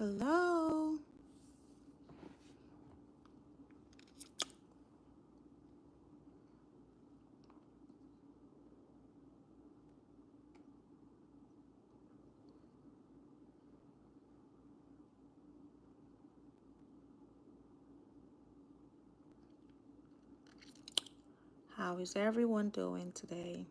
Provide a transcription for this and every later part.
Hello. How is everyone doing today?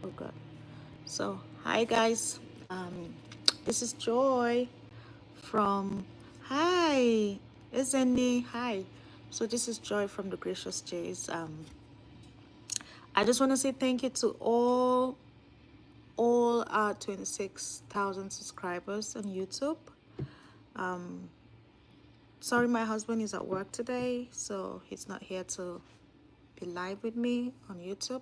Oh, good. So, hi guys. Um, this is Joy from. Hi, isn't it? Hi. So this is Joy from the Gracious Jays. I just want to say thank you to all our 26,000 subscribers on YouTube. Um, Sorry, my husband is at work today, so he's not here to be live with me on YouTube.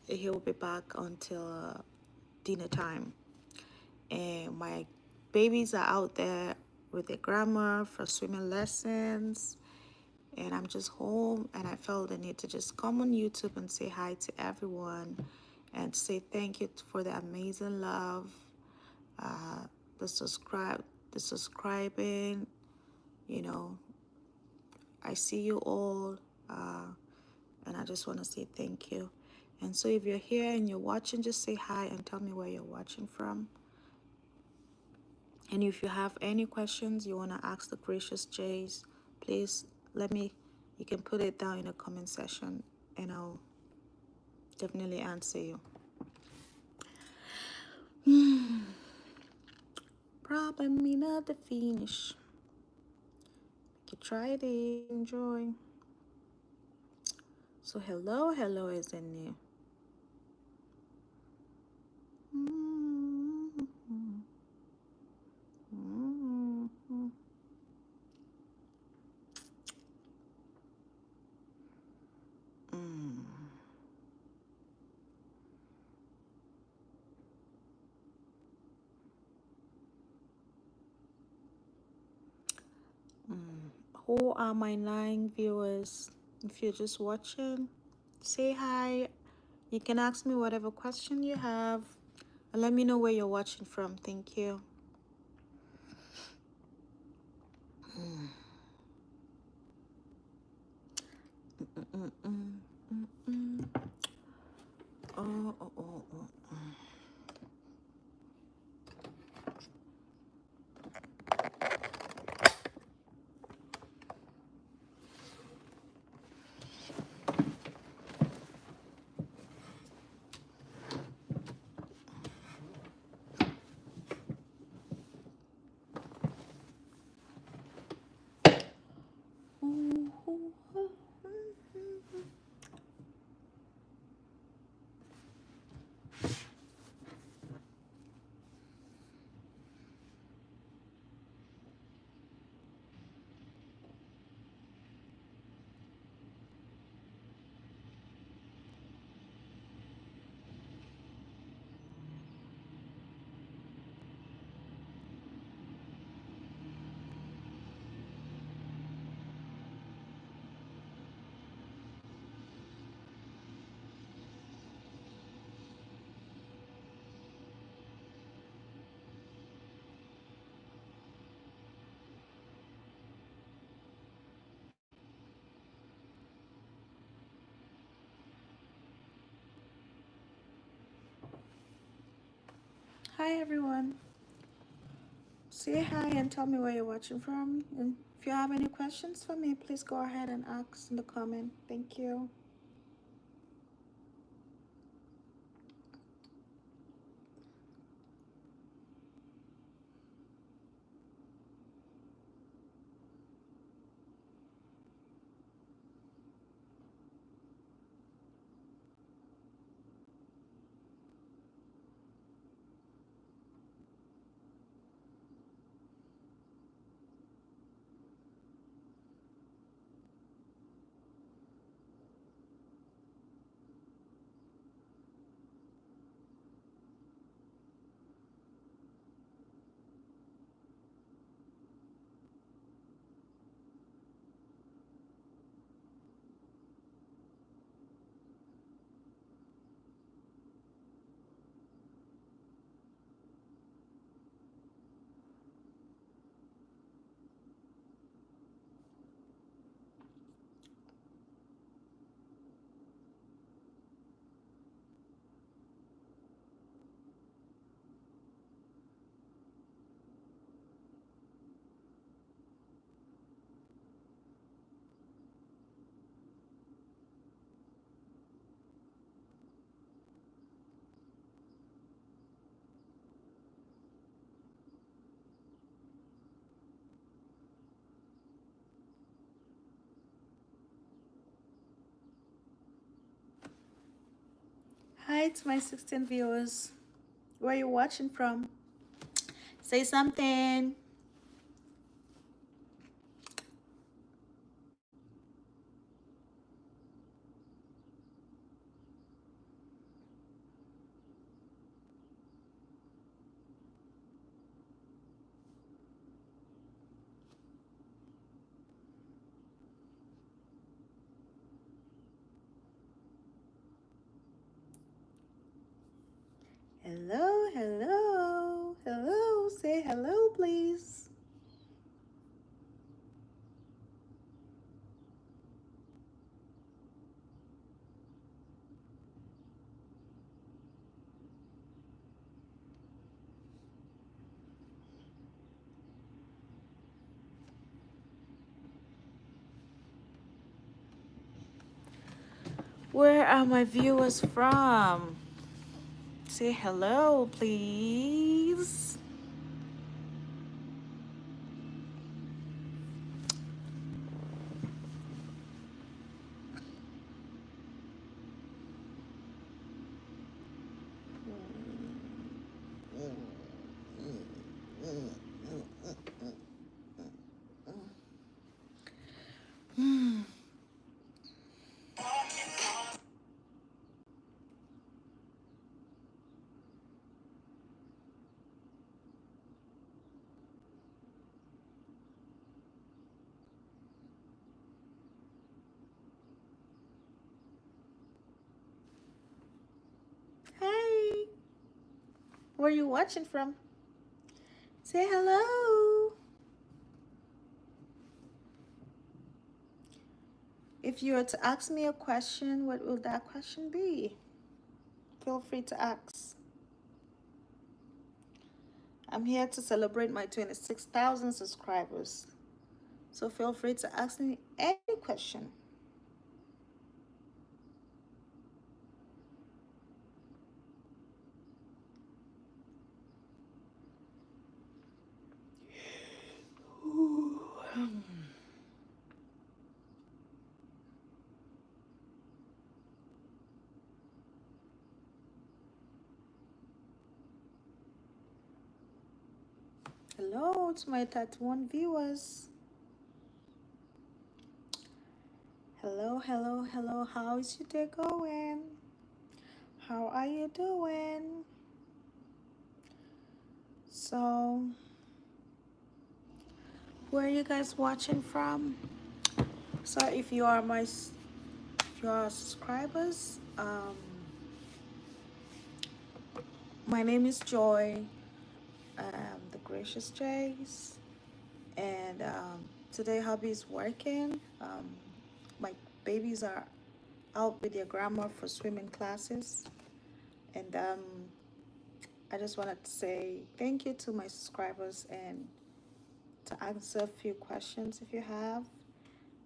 He'll be back until dinner time. And my babies are out there with their grandma for swimming lessons. And I'm just home, and I felt the need to just come on YouTube and say hi to everyone and say thank you for the amazing love, uh, the subscribing, you know, I see you all, and I just want to say thank you. And so if you're here and you're watching, just say hi and tell me where you're watching from. And if you have any questions you want to ask the Gracious Jays, please let me, you can put it down in the comment section and I'll definitely answer you. Probably not the finish. You try it, enjoy. So hello, isn't it? Who are my 9 viewers? If you're just watching, say hi. You can ask me whatever question you have, and let me know where you're watching from. Thank you. Oh, oh, oh, oh. Hi everyone. Say hi and tell me where you're watching from. And if you have any questions for me, please go ahead and ask in the comment. Thank you. Hi, it's my 16 viewers. Where are you watching from? Say something. Hello, hello, hello. Say hello, please. Where are my viewers from? Say hello, please. Where are you watching from? Say hello. If you were to ask me a question, what will that question be? Feel free to ask. I'm here to celebrate my 26,000 subscribers. So feel free to ask me any question. Hello to my Tatuan viewers. Hello, hello, hello. How is your day going? How are you doing? So, where are you guys watching from? So, if you are subscribers, my name is Joy. The Gracious Jays, and today hubby is working. My babies are out with their grandma for swimming classes, and I just wanted to say thank you to my subscribers and to answer a few questions if you have.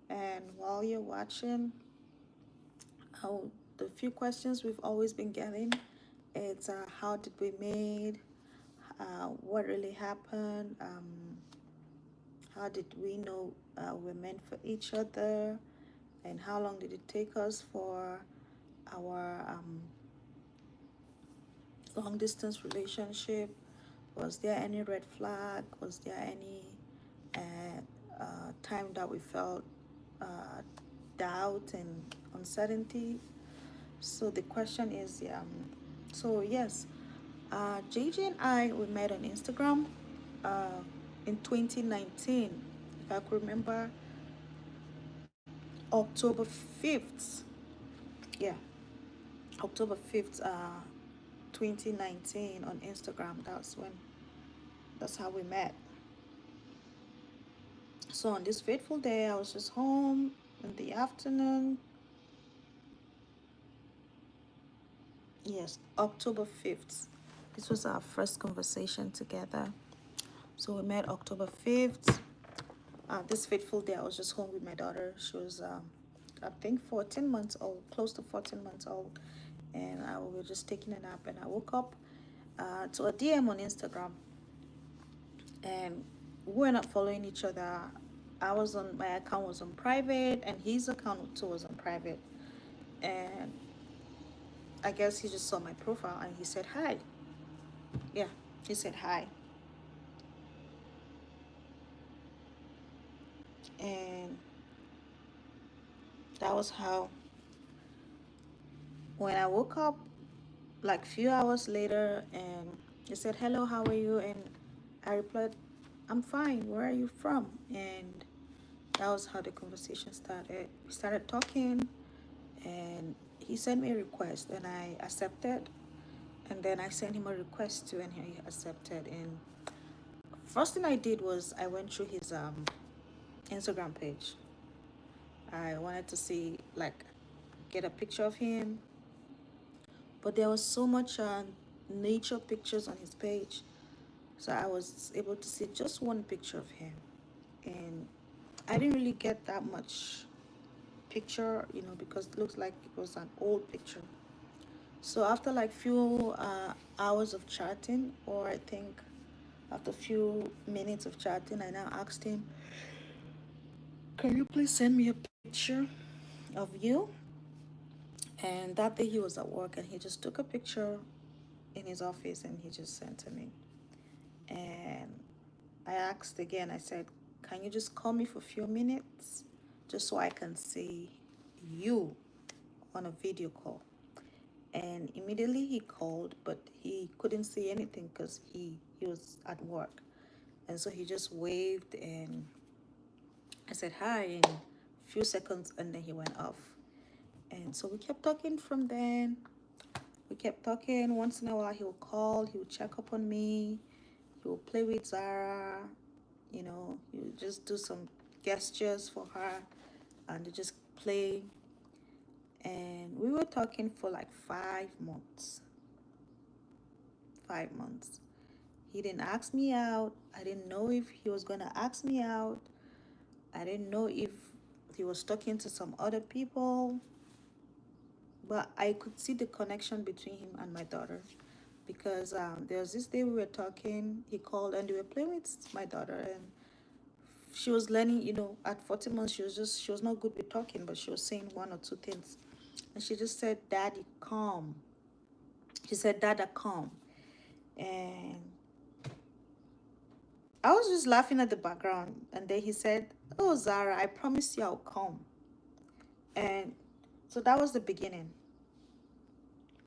And while you're watching, the few questions we've always been getting, it's how did we meet, what really happened, how did we know we're meant for each other, and how long did it take us for our long distance relationship? Was there any red flag? Was there any time that we felt doubt and uncertainty? So the question is, so yes, JJ and I, we met on Instagram in 2019. If I could remember, October 5th. Yeah, October 5th, 2019 on Instagram. That's how we met. So on this fateful day, I was just home in the afternoon. Yes, October 5th. This was our first conversation together. So we met October 5th. This fateful day, I was just home with my daughter. She was, I think, 14 months old, close to 14 months old. And we were just taking a nap. And I woke up to a DM on Instagram. And we were not following each other. My account was on private, and his account too was on private. And I guess he just saw my profile and he said hi. Yeah, he said hi. And that was how, when I woke up, like few hours later, and he said, hello, how are you? And I replied, I'm fine. Where are you from? And that was how the conversation started. We started talking, and he sent me a request, and I accepted. And then I sent him a request too, and he accepted. And first thing I did was I went through his Instagram page. I wanted to see, like, get a picture of him, but there was so much nature pictures on his page, so I was able to see just one picture of him, and I didn't really get that much picture, because it looks like it was an old picture. So after like few hours of chatting, or I think after a few minutes of chatting, I now asked him, can you please send me a picture of you? And that day he was at work, and he just took a picture in his office and he just sent to me. And I asked again, I said, can you just call me for a few minutes just so I can see you on a video call? And immediately he called, but he couldn't see anything because he was at work. And so he just waved, and I said hi in a few seconds, and then he went off. And so we kept talking from then. We kept talking. Once in a while, he would call, he would check up on me, he would play with Zara, you know, he would just do some gestures for her and they just play. And we were talking for like 5 months. 5 months. He didn't ask me out. I didn't know if he was gonna ask me out. I didn't know if he was talking to some other people. But I could see the connection between him and my daughter. Because there was this day we were talking, he called and they were playing with my daughter, and she was learning, you know, at 40 months she was not good with talking, but she was saying one or two things. And she just said, "Daddy, calm." She said, "Dada, calm." And I was just laughing at the background. And then he said, "Oh, Zara, I promise you I'll come." And so that was the beginning.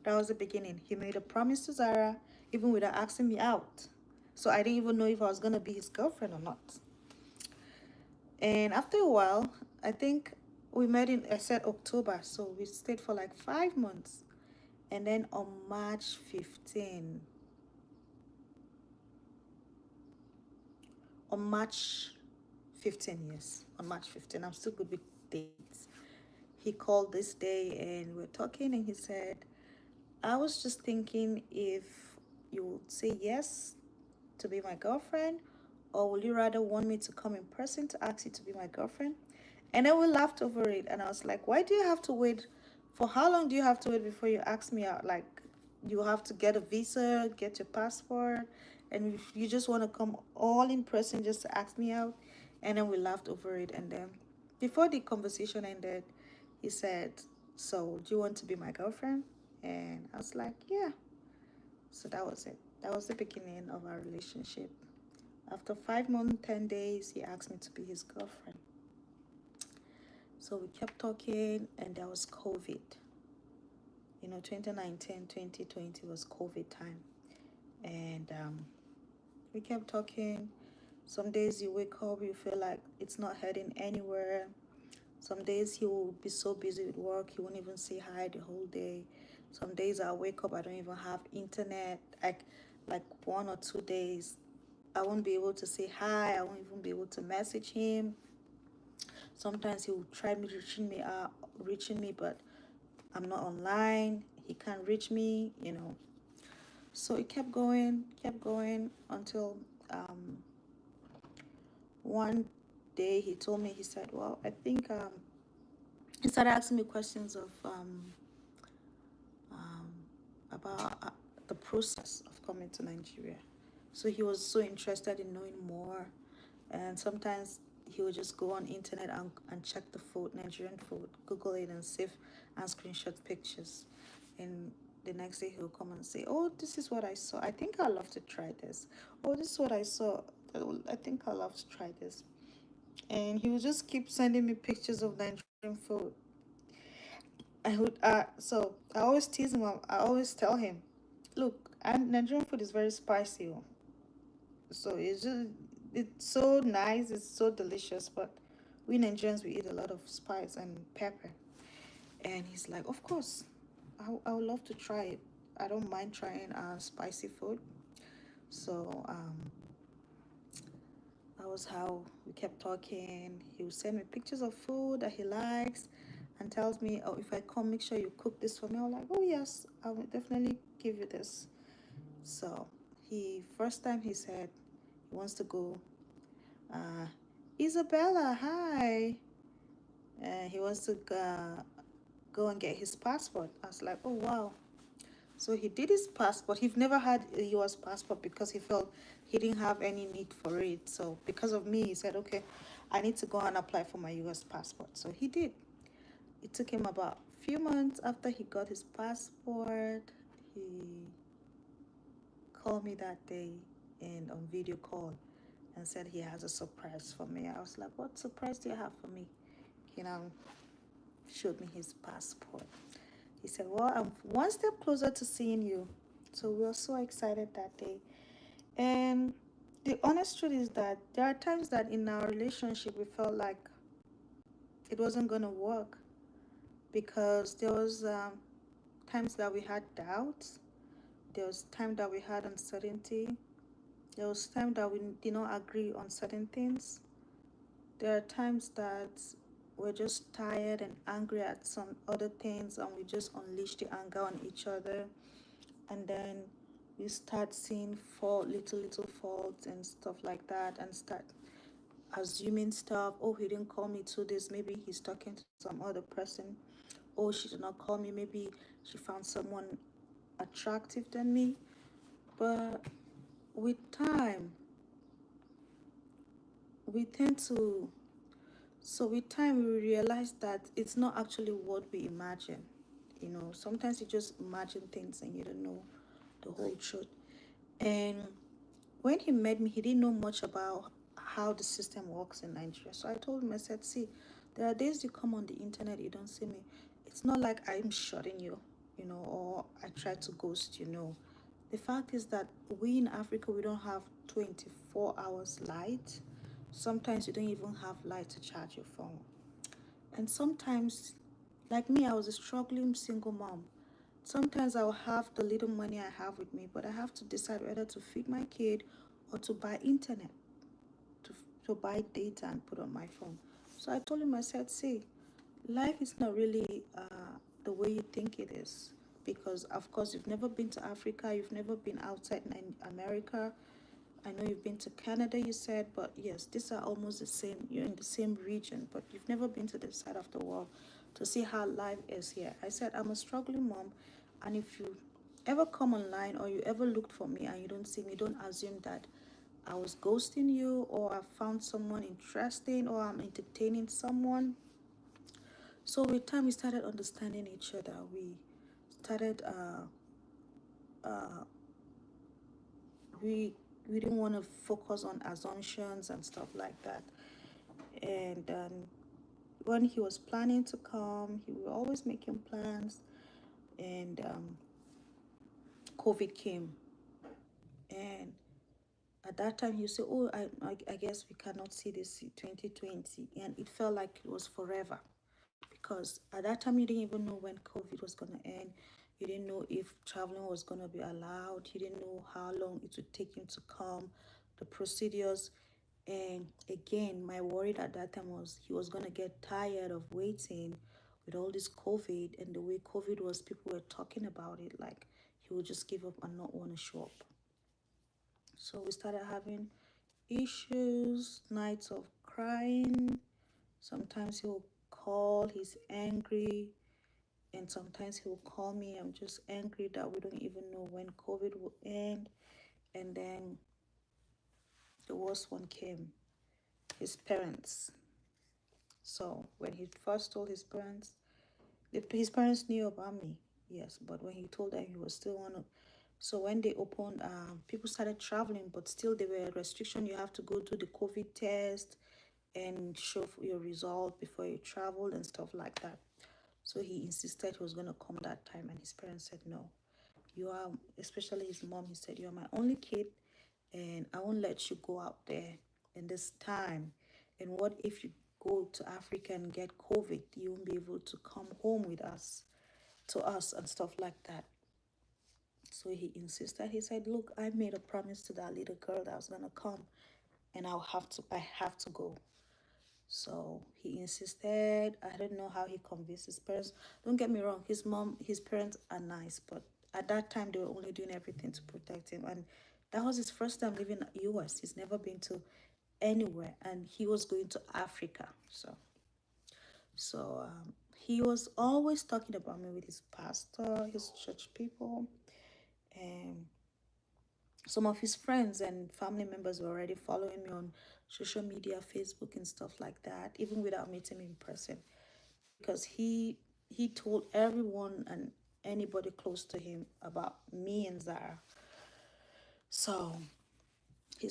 That was the beginning. He made a promise to Zara, even without asking me out. So I didn't even know if I was going to be his girlfriend or not. And after a while, I think we met in, I said October. So we stayed for like 5 months. And then on March 15, on March 15, yes, on March 15, I'm still good with dates. He called this day and we we're talking, and he said, "I was just thinking if you would say yes to be my girlfriend, or will you rather want me to come in person to ask you to be my girlfriend?" And then we laughed over it, and I was like, "Why do you have to wait? For how long do you have to wait before you ask me out? Like, you have to get a visa, get your passport, and if you just want to come all in person just to ask me out?" And then we laughed over it, and then before the conversation ended, he said, "So, do you want to be my girlfriend?" And I was like, "Yeah." So that was it. That was the beginning of our relationship. After 5 months, 10 days, he asked me to be his girlfriend. So we kept talking, and there was COVID. You know, 2019, 2020 was COVID time. And we kept talking. Some days you wake up, you feel like it's not heading anywhere. Some days he will be so busy with work, he won't even say hi the whole day. Some days I wake up, I don't even have internet. Like 1 or 2 days, I won't be able to say hi. I won't even be able to message him. Sometimes he will try reaching me, but I'm not online. He can't reach me, you know. So it kept going until one day he told me, he said, "Well, I think," he started asking me questions of about the process of coming to Nigeria. So he was so interested in knowing more, and sometimes he would just go on internet and check the food, Nigerian food, Google it and save and screenshot pictures. And the next day he'll come and say, "Oh, this is what I saw. I think I'd love to try this. Oh, this is what I saw. I think I'd love to try this." And he would just keep sending me pictures of Nigerian food. So I always tease him. I always tell him, "Look, Nigerian food is very spicy. Oh. So it's so nice, it's so delicious, but we Nigerians, we eat a lot of spice and pepper." And he's like, "Of course, I would love to try it. I don't mind trying spicy food." So that was how we kept talking. He would send me pictures of food that he likes and tells me, "Oh, if I come, make sure you cook this for me." I'm like, "Oh yes, I will definitely give you this." So first time he said he wants to go, uh, "Isabella, hi." He wants to go and get his passport. I was like, "Oh wow." So he did his passport. He'd never had a US passport because he felt he didn't have any need for it. So because of me, he said, "Okay, I need to go and apply for my US passport." So he did. It took him about a few months after he got his passport. He called me that day and on video call and said he has a surprise for me. I was like, "What surprise do you have for me?" You know, showed me his passport. He said, "Well, I'm one step closer to seeing you." So we were so excited that day. And the honest truth is that there are times that in our relationship we felt like it wasn't going to work, because there was times that we had doubts. There was time that we had uncertainty. There was time that we did not agree on certain things. There are times that we're just tired and angry at some other things, and we just unleash the anger on each other. And then we start seeing little faults and stuff like that, and start assuming stuff. Oh, he didn't call me to this. Maybe he's talking to some other person. Oh, she did not call me. Maybe she found someone attractive than me. But with time, we tend to with time we realize that it's not actually what we imagine. Sometimes you just imagine things and you don't know the whole truth. And when he met me, he didn't know much about how the system works in Nigeria. So I told him, I said, see, there are days you come on the internet, you don't see me. It's not like I'm shutting you, or I try to ghost you. The fact is that we in Africa, we don't have 24 hours light. Sometimes you don't even have light to charge your phone. And sometimes, like me, I was a struggling single mom. Sometimes I'll have the little money I have with me, but I have to decide whether to feed my kid or to buy internet, to buy data and put on my phone. So I told him, I said, see, life is not really the way you think it is. Because, of course, you've never been to Africa, you've never been outside America. I know you've been to Canada, you said, but yes, these are almost the same. You're in the same region, but you've never been to this side of the world to see how life is here. I said, I'm a struggling mom, and if you ever come online or you ever looked for me and you don't see me, don't assume that I was ghosting you, or I found someone interesting, or I'm entertaining someone. So with time, we started understanding each other. We started we didn't want to focus on assumptions and stuff like that. And when he was planning to come, he was always making plans. And COVID came, and at that time you say, oh, I guess we cannot see this in 2020. And it felt like it was forever, because at that time you didn't even know when COVID was going to end. You didn't know if traveling was going to be allowed. You didn't know how long it would take him to come, the procedures. And again, my worry at that time was he was going to get tired of waiting with all this COVID. And the way COVID was, people were talking about it like he would just give up and not want to show up. So we started having issues, nights of crying. Sometimes he'll call, he's angry. And sometimes he'll call me, I'm just angry that we don't even know when COVID will end. And then the worst one came, his parents. So when he first told his parents, his parents knew about me, yes, but when he told them, he was still on. So when they opened, people started traveling, but still there were restrictions. You have to go do the COVID test and show your result before you travel and stuff like that. So he insisted he was going to come that time, and his parents said no. You are, especially his mom, he said, you're my only kid, and I won't let you go out there in this time. And what if you go to Africa and get COVID? You won't be able to come home with us, to us, and stuff like that. So he insisted. He said, look, I made a promise to that little girl that I was going to come, and I have to go. So he insisted. I don't know how he convinced his parents. Don't get me wrong, his parents are nice, but at that time they were only doing everything to protect him. And that was his first time living in the US. He's never been to anywhere, and he was going to Africa. So he was always talking about me with his pastor, his church people, and some of his friends and family members were already following me on social media, Facebook and stuff like that, even without meeting me in person, because he told everyone and anybody close to him about me and Zara. So he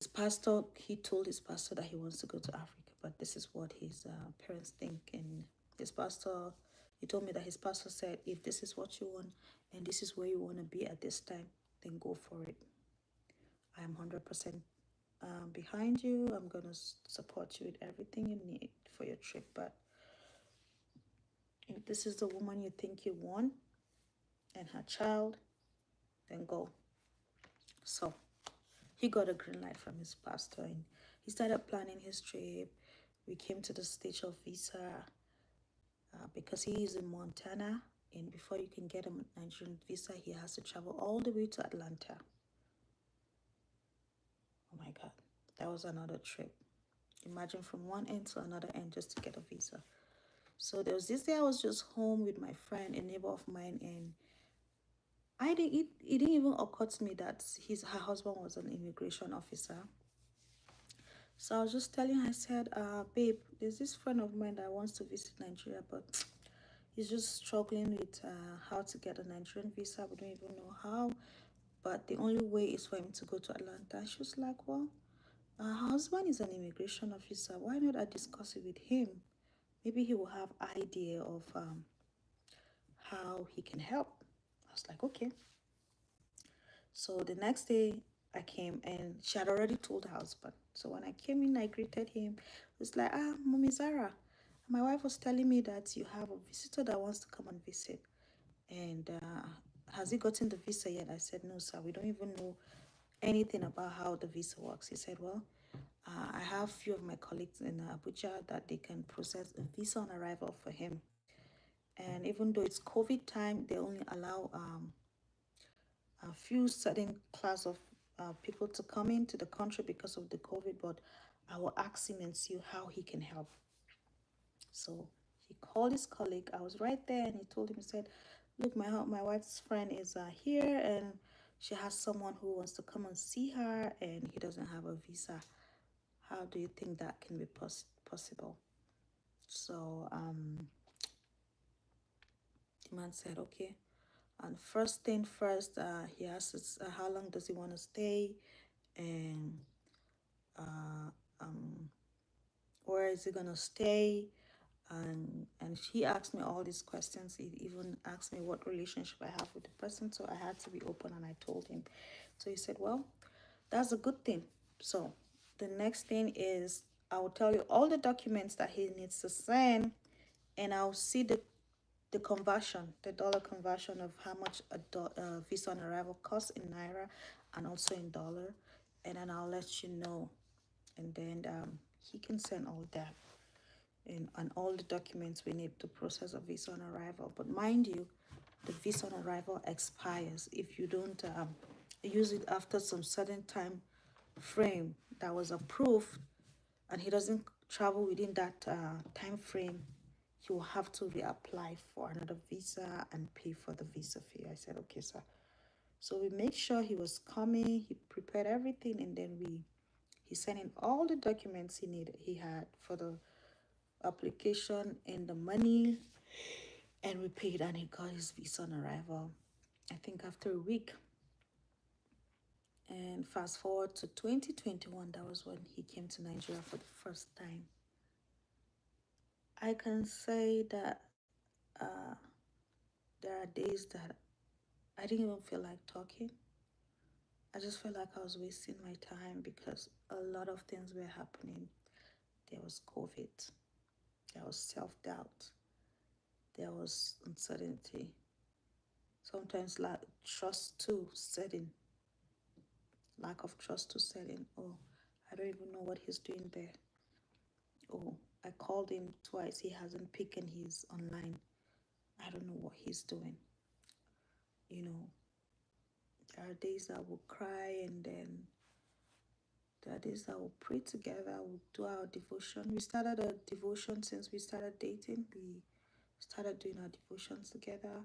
told his pastor that he wants to go to Africa, but this is what his parents think. And his pastor, he told me that his pastor said, if this is what you want and this is where you want to be at this time, then go for it. I am 100% behind you. I'm going to support you with everything you need for your trip. But if this is the woman you think you want, and her child, then go. So he got a green light from his pastor and he started planning his trip. We came to the stage of visa because he is in Montana, and before you can get a Nigerian visa, he has to travel all the way to Atlanta. Oh my God, that was another trip. Imagine from one end to another end just to get a visa. So there was this day I was just home with my friend, a neighbor of mine, and it didn't even occur to me that her husband was an immigration officer. So I was just telling her, I said, babe, there's this friend of mine that wants to visit Nigeria, but he's just struggling with how to get a Nigerian visa. We don't even know how, but the only way is for him to go to Atlanta. She was like, well, her husband is an immigration officer. Why not I discuss it with him? Maybe he will have idea of how he can help. I was like, okay. So the next day I came and she had already told her husband. So when I came in, I greeted him. It was like, Mommy Zara, my wife was telling me that you have a visitor that wants to come and visit. And has he gotten the visa yet? I said, no, sir. We don't even know anything about how the visa works. He said, well, I have a few of my colleagues in Abuja that they can process a visa on arrival for him. And even though it's COVID time, they only allow a few certain class of people to come into the country because of the COVID, but I will ask him and see how he can help. So he called his colleague. I was right there, and he told him, he said, look, my wife's friend is here, and she has someone who wants to come and see her, and he doesn't have a visa. How do you think that can be possible? So the man said, okay. And first thing first, he asked us, how long does he want to stay, and where is he gonna stay, and he asked me all these questions. He even asked me what relationship I have with the person, so I had to be open, and I told him. So he said, well, that's a good thing. So the next thing is I will tell you all the documents that he needs to send, and I'll see the conversion, the dollar conversion of how much a visa on arrival costs in naira and also in dollar, and then I'll let you know. And then he can send all that and all the documents we need to process a visa on arrival. But mind you, the visa on arrival expires if you don't use it after some certain time frame that was approved, and he doesn't travel within that time frame. He will have to reapply for another visa and pay for the visa fee. I said, okay, sir. So we make sure he was coming. He prepared everything, and then he sent in all the documents he had for the application and the money, and we paid, and he got his visa on arrival, I think after a week. And fast forward to 2021, that was when he came to Nigeria for the first time. I can say that there are days that I didn't even feel like talking. I just felt like I was wasting my time because a lot of things were happening. There was COVID, there was self-doubt, there was uncertainty, sometimes like trust too setting, lack of trust to setting. Oh, I don't even know what he's doing there. Oh, I called him twice, he hasn't picked and he's online. I don't know what he's doing. You know, there are days that we'll cry, and then there are days that we'll pray together, we'll do our devotion. We started a devotion since we started dating. We started doing our devotions together.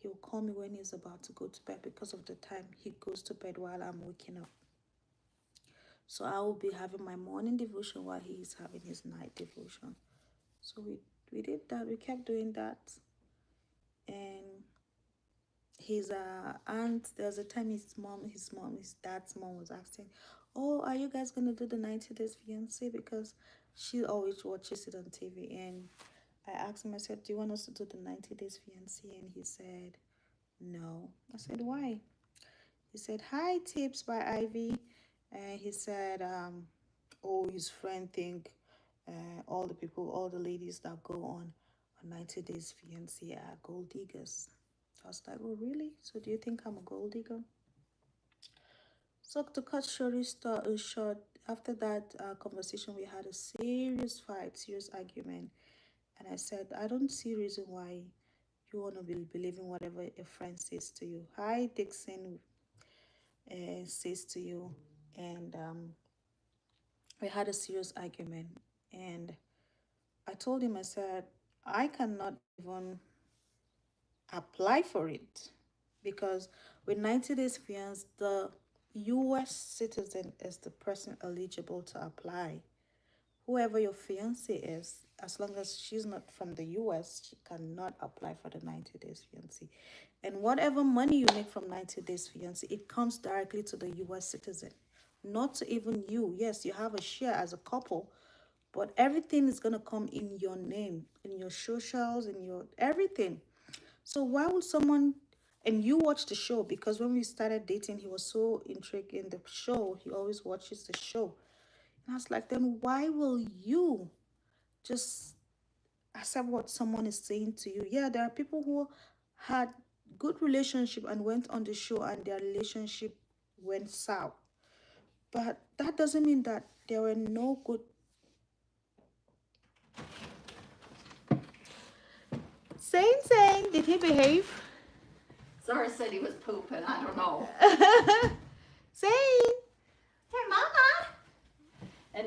He'll call me when he's about to go to bed because of the time he goes to bed while I'm waking up. So I will be having my morning devotion while he is having his night devotion. So we did that. We kept doing that. And his aunt, there was a time his dad's mom was asking, oh, are you guys gonna do the 90 days fiance? Because she always watches it on TV. And I asked him, I said, do you want us to do the 90 days fiance? And he said no. I said, why? He said, hi tips by Ivy. And he said oh, his friend think all the ladies that go on 90 days fiance are gold diggers. I was like, oh, really? So do you think I'm a gold digger? So to cut short, after that conversation, we had a serious fight, serious argument. And I said, I don't see reason why you want to be believing whatever a friend says to you. Hi, Dixon says to you. And we had a serious argument. And I told him, I said, I cannot even apply for it because with 90 days fiance, the US citizen is the person eligible to apply. Whoever your fiance is, as long as she's not from the US, she cannot apply for the 90 days fiance. And whatever money you make from 90 days fiance, it comes directly to the US citizen, not to even you. Yes, you have a share as a couple, but everything is going to come in your name, in your socials, in your everything. So why would someone, and you watch the show, because when we started dating, he was so intrigued in the show. He always watches the show. And I was like, then why will you just accept what someone is saying to you? Yeah, there are people who had good relationship and went on the show and their relationship went south. But that doesn't mean that there were no good. Saying, did he behave? Zara said he was pooping. I don't know. Saying. Hey, Mama.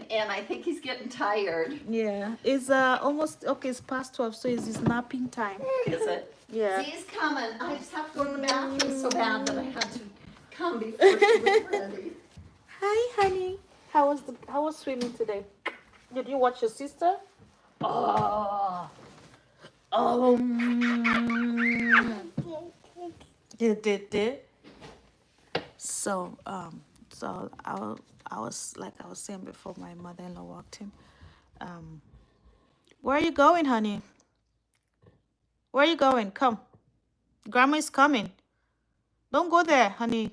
And I think he's getting tired. Yeah, it's almost okay. It's past 12, so it's his napping time. Is it? Yeah. See, he's coming. I just have to go to the bathroom so bad that I had to come before she was ready. Hi, honey. How was swimming today? Did you watch your sister? Oh. Did. So I was like I was saying before my mother-in-law walked in. Where are you going, honey? Where are you going? Come. Grandma is coming. Don't go there, honey.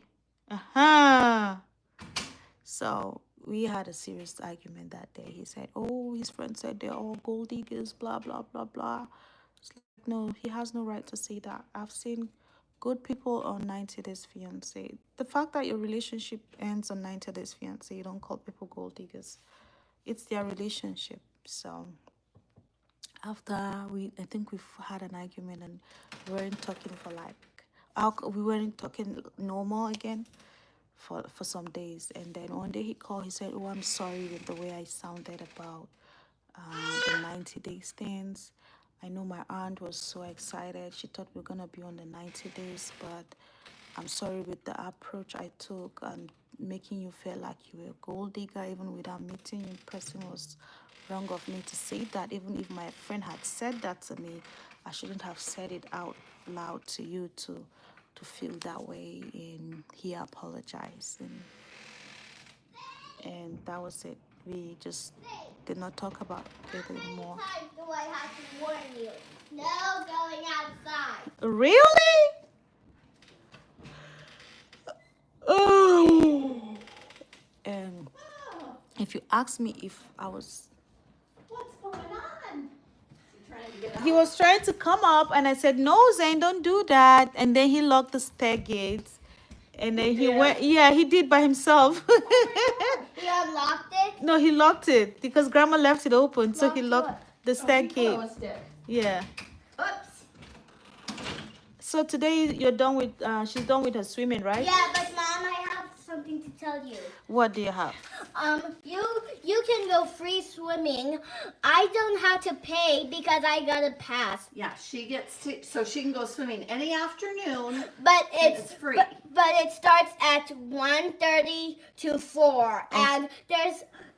So we had a serious argument that day. He said, oh, his friend said they're all gold diggers, blah, blah, blah, blah. It's like, no, he has no right to say that. I've seen good people on 90 Days Fiancé. The fact that your relationship ends on 90 Days Fiancé, you don't call people gold diggers. It's their relationship. So after I think we've had an argument and we weren't talking for like, we weren't talking normal again for some days. And then one day he called, he said, oh, I'm sorry with the way I sounded about the 90 days things. I know my aunt was so excited. She thought we were going to be on the 90 days, but I'm sorry with the approach I took and making you feel like you were a gold digger even without meeting you in person was wrong of me to say that. Even if my friend had said that to me, I shouldn't have said it out loud to you to feel that way. And he apologized, and that was it. We just did not talk about it anymore. Do I have to warn you? No going outside. Really? Oh. And if you ask me if I was... What's going on? He was trying to come up and I said, no, Zane, don't do that. And then he locked the stair gates. And then he went, yeah, he did by himself. He unlocked it? No, he locked it because Grandma left it open. So he locked the stair gate. Yeah. Oops. So today you're done with, she's done with her swimming, right? Yeah, but Mom, I have something to tell you. What do you have? You can go free swimming. I don't have to pay because I got a pass. Yeah, she gets to, so she can go swimming any afternoon. But it's free. But it starts at 1:30 to 4, and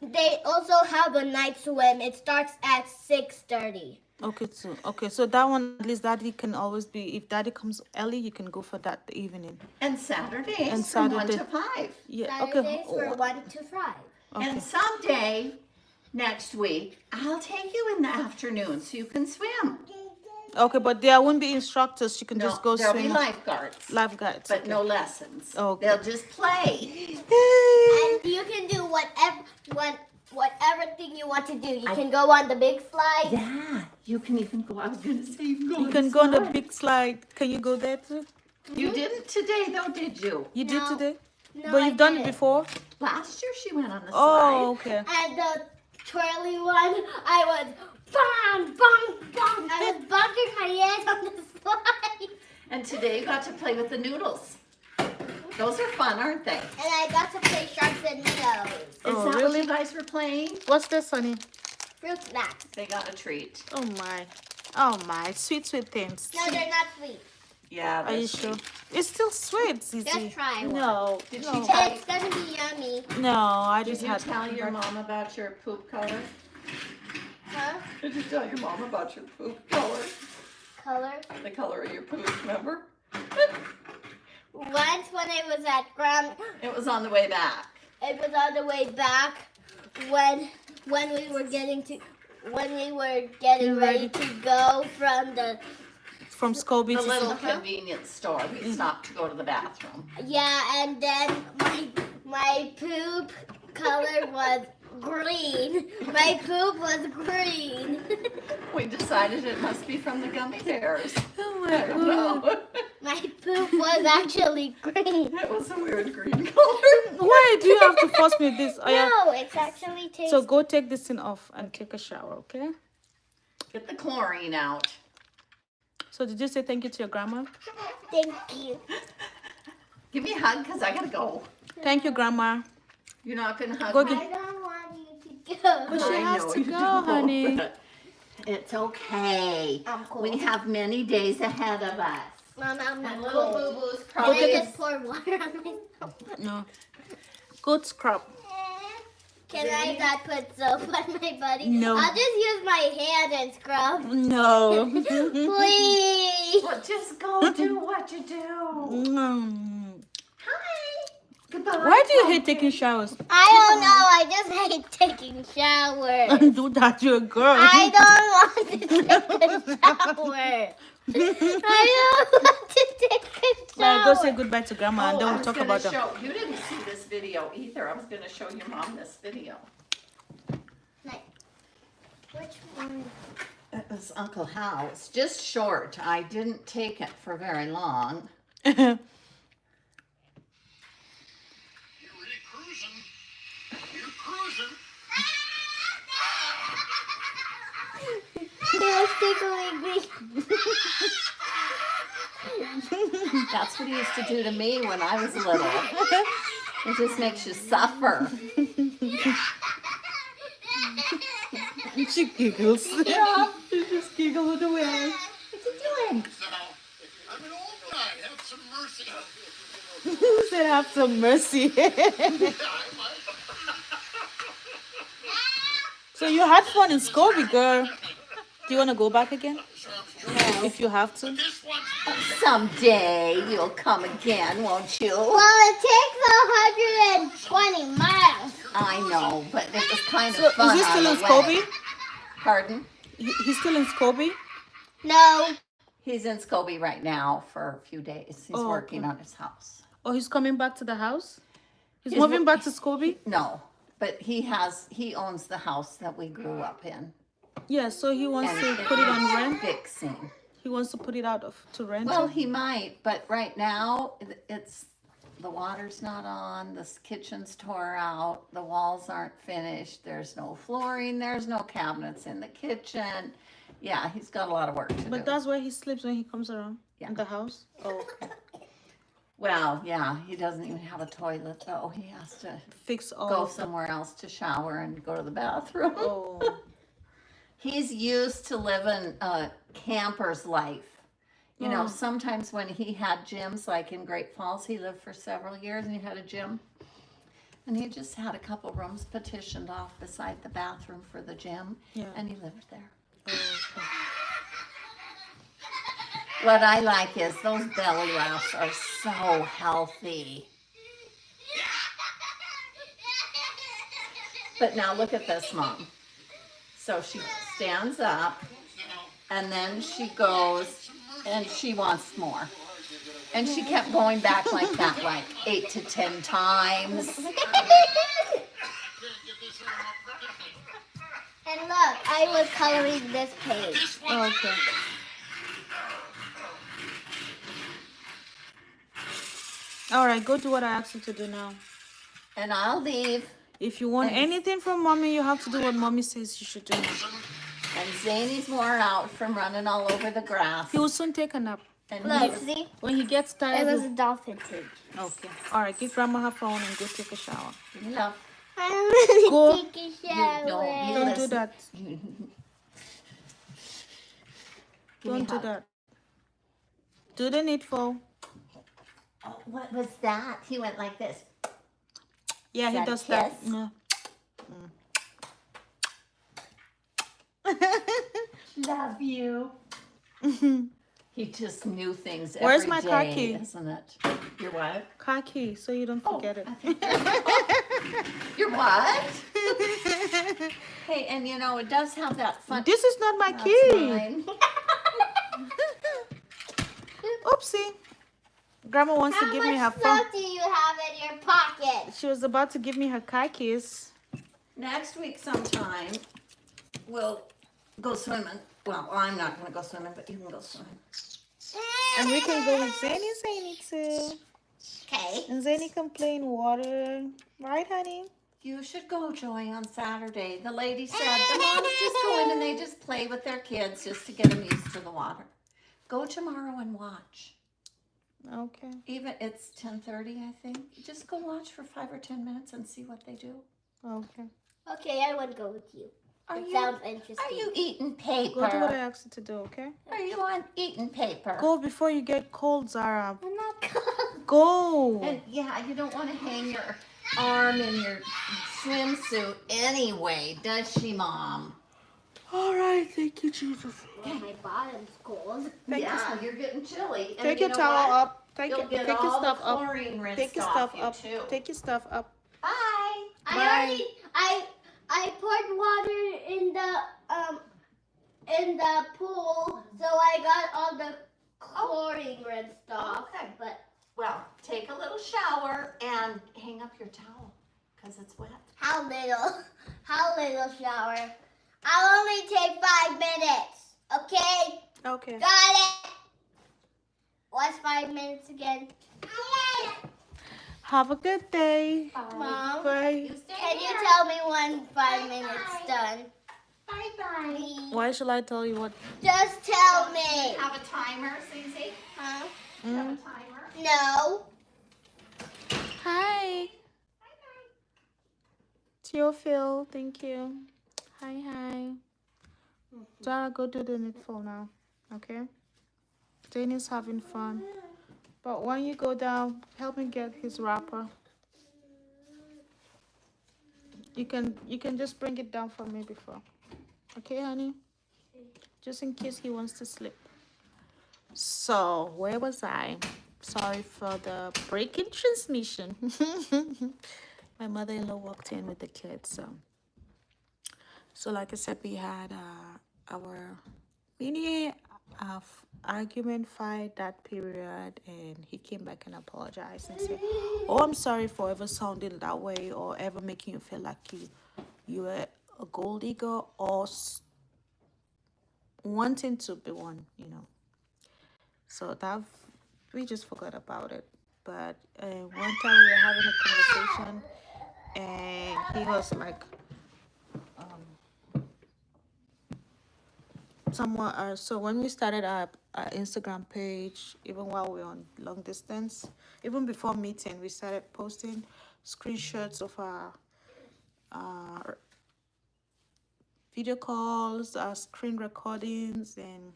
they also have a night swim. It starts at 6:30. Okay, so that one, at least Daddy can always be, if Daddy comes early, you can go for that evening. And Saturdays from 1 to 5. Yeah, Saturdays okay. from 1 to 5. Okay. And someday, next week, I'll take you in the afternoon so you can swim. Okay, but there won't be instructors. You can just go there'll swim. be lifeguards. Lifeguards. But okay. no lessons. Okay. They'll just play. And you can do whatever thing you want to do. You can go on the big slide. Yeah, you can even go. I was gonna say you can go. You can go on the big slide. Can you go there too? You didn't today, though, did you? You did No. today? No, But I you've done it didn't. before? Last year she went on the Oh, slide. okay. And the twirly one, I was bang, bang, bang. I was bumping my head on the slide. And today you got to play with the noodles. Those are fun, aren't they? And I got to play sharks and minnows. Is Oh, that really? what you guys were playing? What's this, honey? Fruit snacks. They got a treat. Oh my. Oh my. Sweet, sweet things. No, they're not sweet. Yeah, Are you sure? It's still sweet, Zizi. Just try one. No. Did no. she tell It's gonna be yummy. No, I Did just you had tell your mom about your poop color? Huh? Did you tell your mom about your poop color? Color. The color of your poop, remember? Once when I was at It was on the way back. it was on the way back when we were getting ready to go from the from Scobie The to little convenience store. We stopped to go to the bathroom. and then my poop color was green. My poop was green. We decided it must be from the gummy bears. Oh I my don't god. know. My poop was actually green. It was a weird green color. Why do you have to force me with this? Oh, yeah. No, it's actually tasty. So go take this thing off and take a shower, okay? Get the chlorine out. So did you say thank you to your grandma? Thank you. Give me a hug because I gotta go. Thank you, grandma. You're not gonna hug Go me? I don't want you to go. But she I has know to you go, don't, honey. but It's okay. I'm cool. We have many days ahead of us. Mom, I'm And not little cool. boo-boos Can probably. I just pour water on myself? No. Good scrub. Can I not put soap on my body? No. I'll just use my hand and scrub. No. Please. Well, just go do what you do. Mm. Hi. Goodbye. Why do you hate taking showers? I don't know. I just hate taking showers. Don't do that, you're a girl. I don't want to take a shower. I don't want to take a Well, shower. go say goodbye to grandma and then I we'll was talk gonna about the... show, you didn't see this video either. I was going to show your mom this video. Which one? It was Uncle Hal. It's just short. I didn't take it for very long. You're really cruising. You're cruising. He was tickling me. That's what he used to do to me when I was little. It just makes you suffer. She giggles. Yeah, she just giggled away. What's he doing? Now, if you're having an old guy, have some mercy. Who said have some mercy? So you had fun in Scobie, girl. Do you want to go back again? If you have to. This one's Someday you'll come again, won't you? Well, it takes 120 miles. I know, but it was kind So of fun. is he still on in the way. Scobie? Pardon? He's still in Scobie? No. He's in Scobie right now for a few days. He's Oh, working okay. on his house. Oh, he's coming back to the house? He's He's moving wo- back to Scobie? No, but he owns the house that we grew up in. Yeah, so he wants And to put it on needs rent? Fixing. He wants to put it out to rent? Well, he might, but right now it's the water's not on, the kitchen's tore out, the walls aren't finished, there's no flooring, there's no cabinets in the kitchen. Yeah, he's got a lot of work to do. But that's where he sleeps when he comes around? Yeah. In the house? Oh, okay. Well, yeah, he doesn't even have a toilet though. He has to Fix all go of the... somewhere else to shower and go to the bathroom. Oh. He's used to living a camper's life. You know, Oh. sometimes when he had gyms, like in Great Falls, he lived for several years and he had a gym. And he just had a couple rooms petitioned off beside the bathroom for the gym. Yeah. And he lived there. Oh, okay. What I like is those belly laughs are so healthy. But now look at this, Mom. So she stands up and then she goes and she wants more. And she kept going back like that, like 8 to 10 times. can't get this arm up. And look, I was coloring this page. This Oh, one's okay. All right, go do what I asked you to do now. And I'll leave. If you want And- anything from mommy, you have to do what mommy says you should do. And Zanie's worn out from running all over the grass. He will soon take a nap. And Look, he's- see? When he gets It tired, was a he'll... dolphin page. Okay. All right, give grandma her phone and go take a shower. no, I'm gonna Go. take a shower. don't. You Don't do listen. that. Give me Don't do hug. that. Do the needful. Oh, what was that? He went like this. Yeah, he that a does that. kiss? Yeah. Love you. He just knew things Where's every my day, car key? isn't it? Your what? Car key, so you don't forget it. Your what? Hey, and you know, it does have that fun. This is not my That's key. mine. Oopsie. Grandma wants to How give me her much phone. stuff do you have in your pocket? She was about to give me her car keys. Next week sometime, we'll go swimming. Well, I'm not going to go swimming, but you can go swimming. And we can go with Zany too. Okay. And Zany can play in water. Right, honey? You should go, Joy, on Saturday. The lady said the moms just go in and they just play with their kids just to get them used to the water. Go tomorrow and watch. Okay. Even it's 10:30, I think. Just go watch for 5 or 10 minutes and see what they do. Okay. Okay, I would go with you. Are It you sounds interesting. are you eating Go do what I paper? asked you to do, okay? Are you on eating paper? Go before you get cold, Zara. I'm not going. Go. And yeah, you don't want to hang your arm in your swimsuit anyway, does she, Mom? All right. Thank you, Jesus. Well, my bottom's cold. Yeah, you're getting chilly. And Take you your know towel what? up. Take You'll it. get Take your all stuff the up. chlorine rinsed Take your off stuff you up. too. Take your stuff up. Bye. I Bye. already I poured water in the pool, so I got all the chlorine rinsed off. Okay. But Well, take a little shower and hang up your towel because it's wet. how little shower? I'll only take 5 minutes. Okay, Okay. got it. What's 5 minutes again? Have a good day. Mom, Bye. can you tell me when 5 minutes done? Bye bye. Why should I tell you what? Just tell me. Have a timer, Susie? Huh? Have a timer? No. Hi. Theophil, thank you. Hi. Zara, go do the needful now. Okay? Daniel's having fun. But when you go down, help me get his wrapper. You can just bring it down for me before. Okay, honey? Just in case he wants to sleep. So, where was I? Sorry for the break in transmission. My mother-in-law walked in with the kids. So like I said, we had our mini argument fight that period, and he came back and apologized and said, "Oh, I'm sorry for ever sounding that way or ever making you feel like you were a gold digger or wanting to be one, you know." So that we just forgot about it. But one time we were having a conversation, and he was like, someone. So when we started our Instagram page, even while we were on long distance, even before meeting, we started posting screenshots of our video calls, our screen recordings, and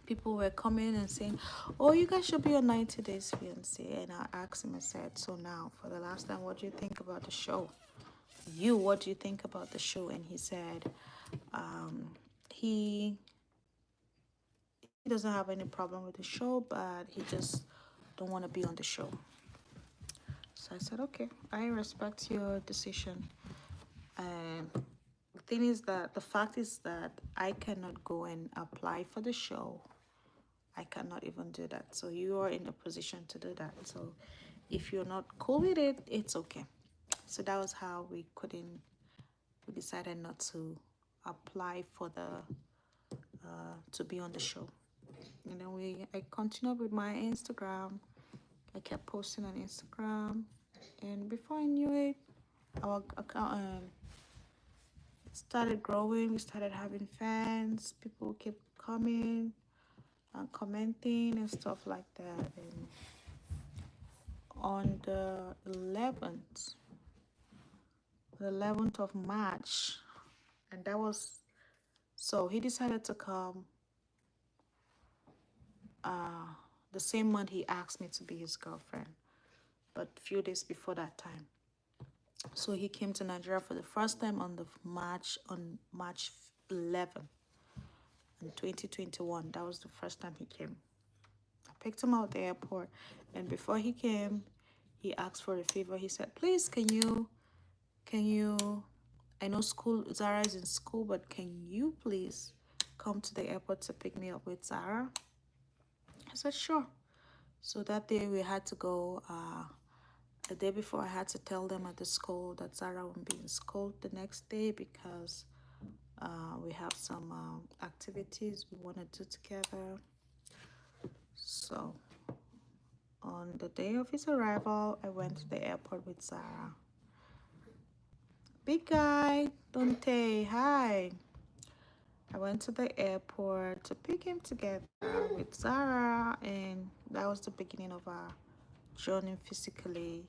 people were coming and saying, "Oh, you guys should be on 90 Days Fiancé." And I asked him, I said, "So now, for the last time, what do you think about the show? What do you think about the show?" And he said, he doesn't have any problem with the show, but he just don't want to be on the show. So I said, okay, I respect your decision. And the thing is that the fact is that I cannot go and apply for the show. I cannot even do that. So you are in a position to do that. So if you're not cool with it, it's okay. So that was how we couldn't we decided not to apply for the to be on the show. And then I continued with my Instagram. I kept posting on Instagram, and before I knew it, our account it started growing. We started having fans. People kept coming and commenting and stuff like that. And on the 11th of March, and that was, so he decided to come the same month he asked me to be his girlfriend, but a few days before that time. So he came to Nigeria for the first time on March 11th in 2021. That was the first time he came. I picked him out at the airport, and before he came, he asked for a favor. He said, please, can you, I know Zara is in school, but can you please come to the airport to pick me up with Zara? I said, sure. So that day we had to go, the day before I had to tell them at the school that Zara wouldn't be in school the next day because we have some activities we want to do together. So on the day of his arrival, I went to the airport with Zara. Big guy, Dante, hi. I went to the airport to pick him together with Zara, and that was the beginning of our journey physically.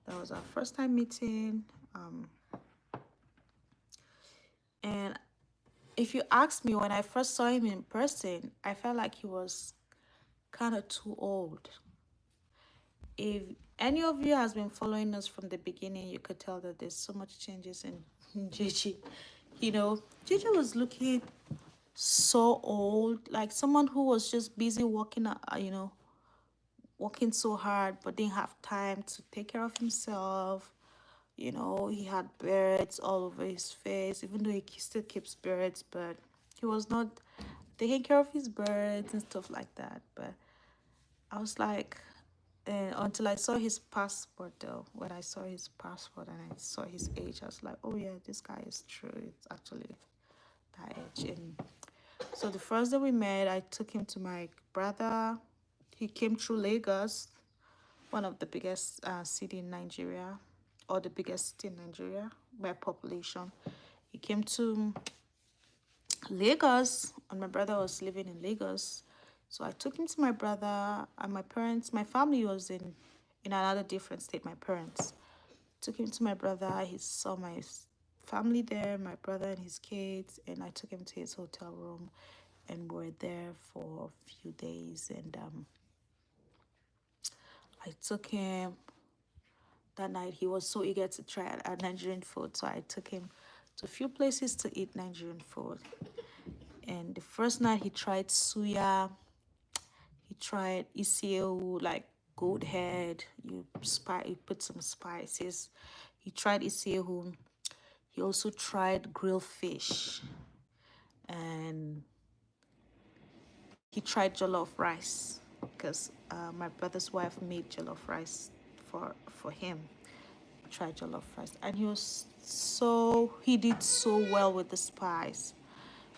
That was our first time meeting. And if you ask me, when I first saw him in person, I felt like he was kind of too old. If any of you has been following us from the beginning, you could tell that there's so much changes in Gigi. You know, Gigi was looking so old, like someone who was just busy working, working so hard, but didn't have time to take care of himself. You know, he had birds all over his face, even though he still keeps birds, but he was not taking care of his birds and stuff like that. But I was like, until I saw his passport though, when I saw his passport and I saw his age, I was like, oh yeah, this guy is true. It's actually that age. And so the first day we met, I took him to my brother. He came through Lagos, one of the biggest city in Nigeria, or the biggest city in Nigeria by population. He came to Lagos, and my brother was living in Lagos. So I took him to my brother, and my family was in another different state. My parents took him to my brother. He saw my family there, my brother and his kids, and I took him to his hotel room, and we were there for a few days. And I took him that night. He was so eager to try Nigerian food, so I took him to a few places to eat Nigerian food. And the first night he tried suya, he tried iseo, like goat head. You put some spices. He tried iseo. He also tried grilled fish, and he tried jollof rice because my brother's wife made jollof rice for him. He tried jollof rice, and he did so well with the spice.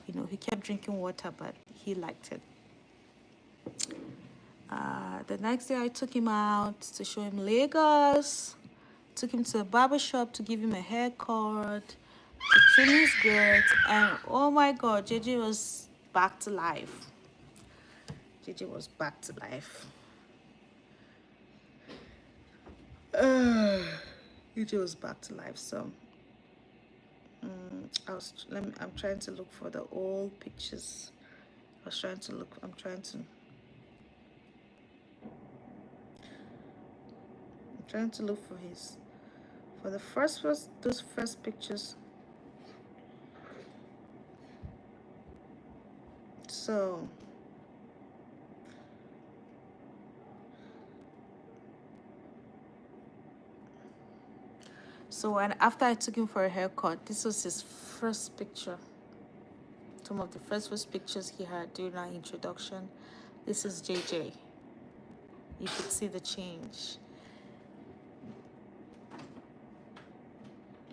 You know, he kept drinking water, but he liked it. The next day I took him out to show him Lagos, took him to a barber shop to give him a haircut, to trim his beard, and oh my god, JJ was back to life. JJ was back to life. JJ was back to life. So I'm trying to look for the old pictures. I'm trying to look for those first pictures. So after I took him for a haircut, this was his first picture. Some of the first pictures he had during our introduction. This is JJ. You could see the change.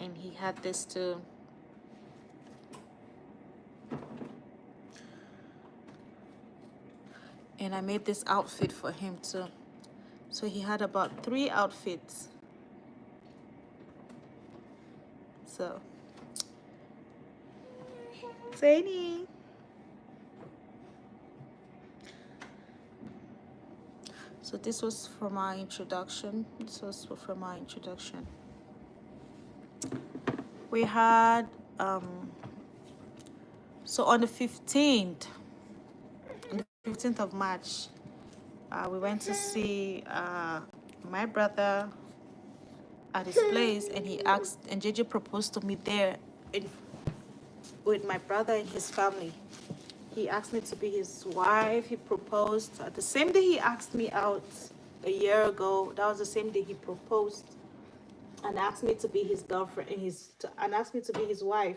And he had this too. And I made this outfit for him too. So he had about 3 outfits. So, Zany. So this was for my introduction. We had, so on the 15th of March, we went to see my brother at his place, and he asked, and JJ proposed to me there with my brother and his family. He asked me to be his wife. He proposed. The same day he asked me out a year ago, that was the same day he proposed and asked me to be his girlfriend and asked me to be his wife.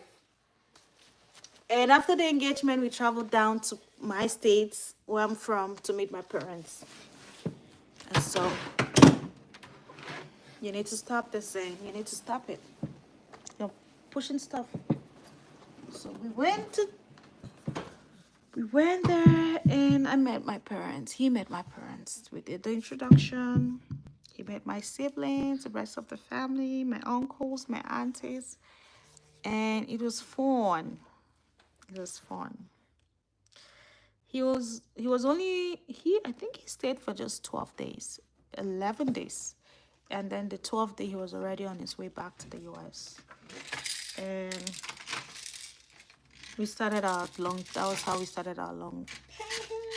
And after the engagement, we traveled down to my states, where I'm from, to meet my parents. And so, you need to stop this thing. You need to stop it. You're pushing stuff. So we went there, and I met my parents. He met my parents. We did the introduction. He met my siblings, the rest of the family, my uncles, my aunties. And it was fun. It was fun. I think he stayed for just 12 days, 11 days. And then the 12th day, he was already on his way back to the US. And that was how we started our long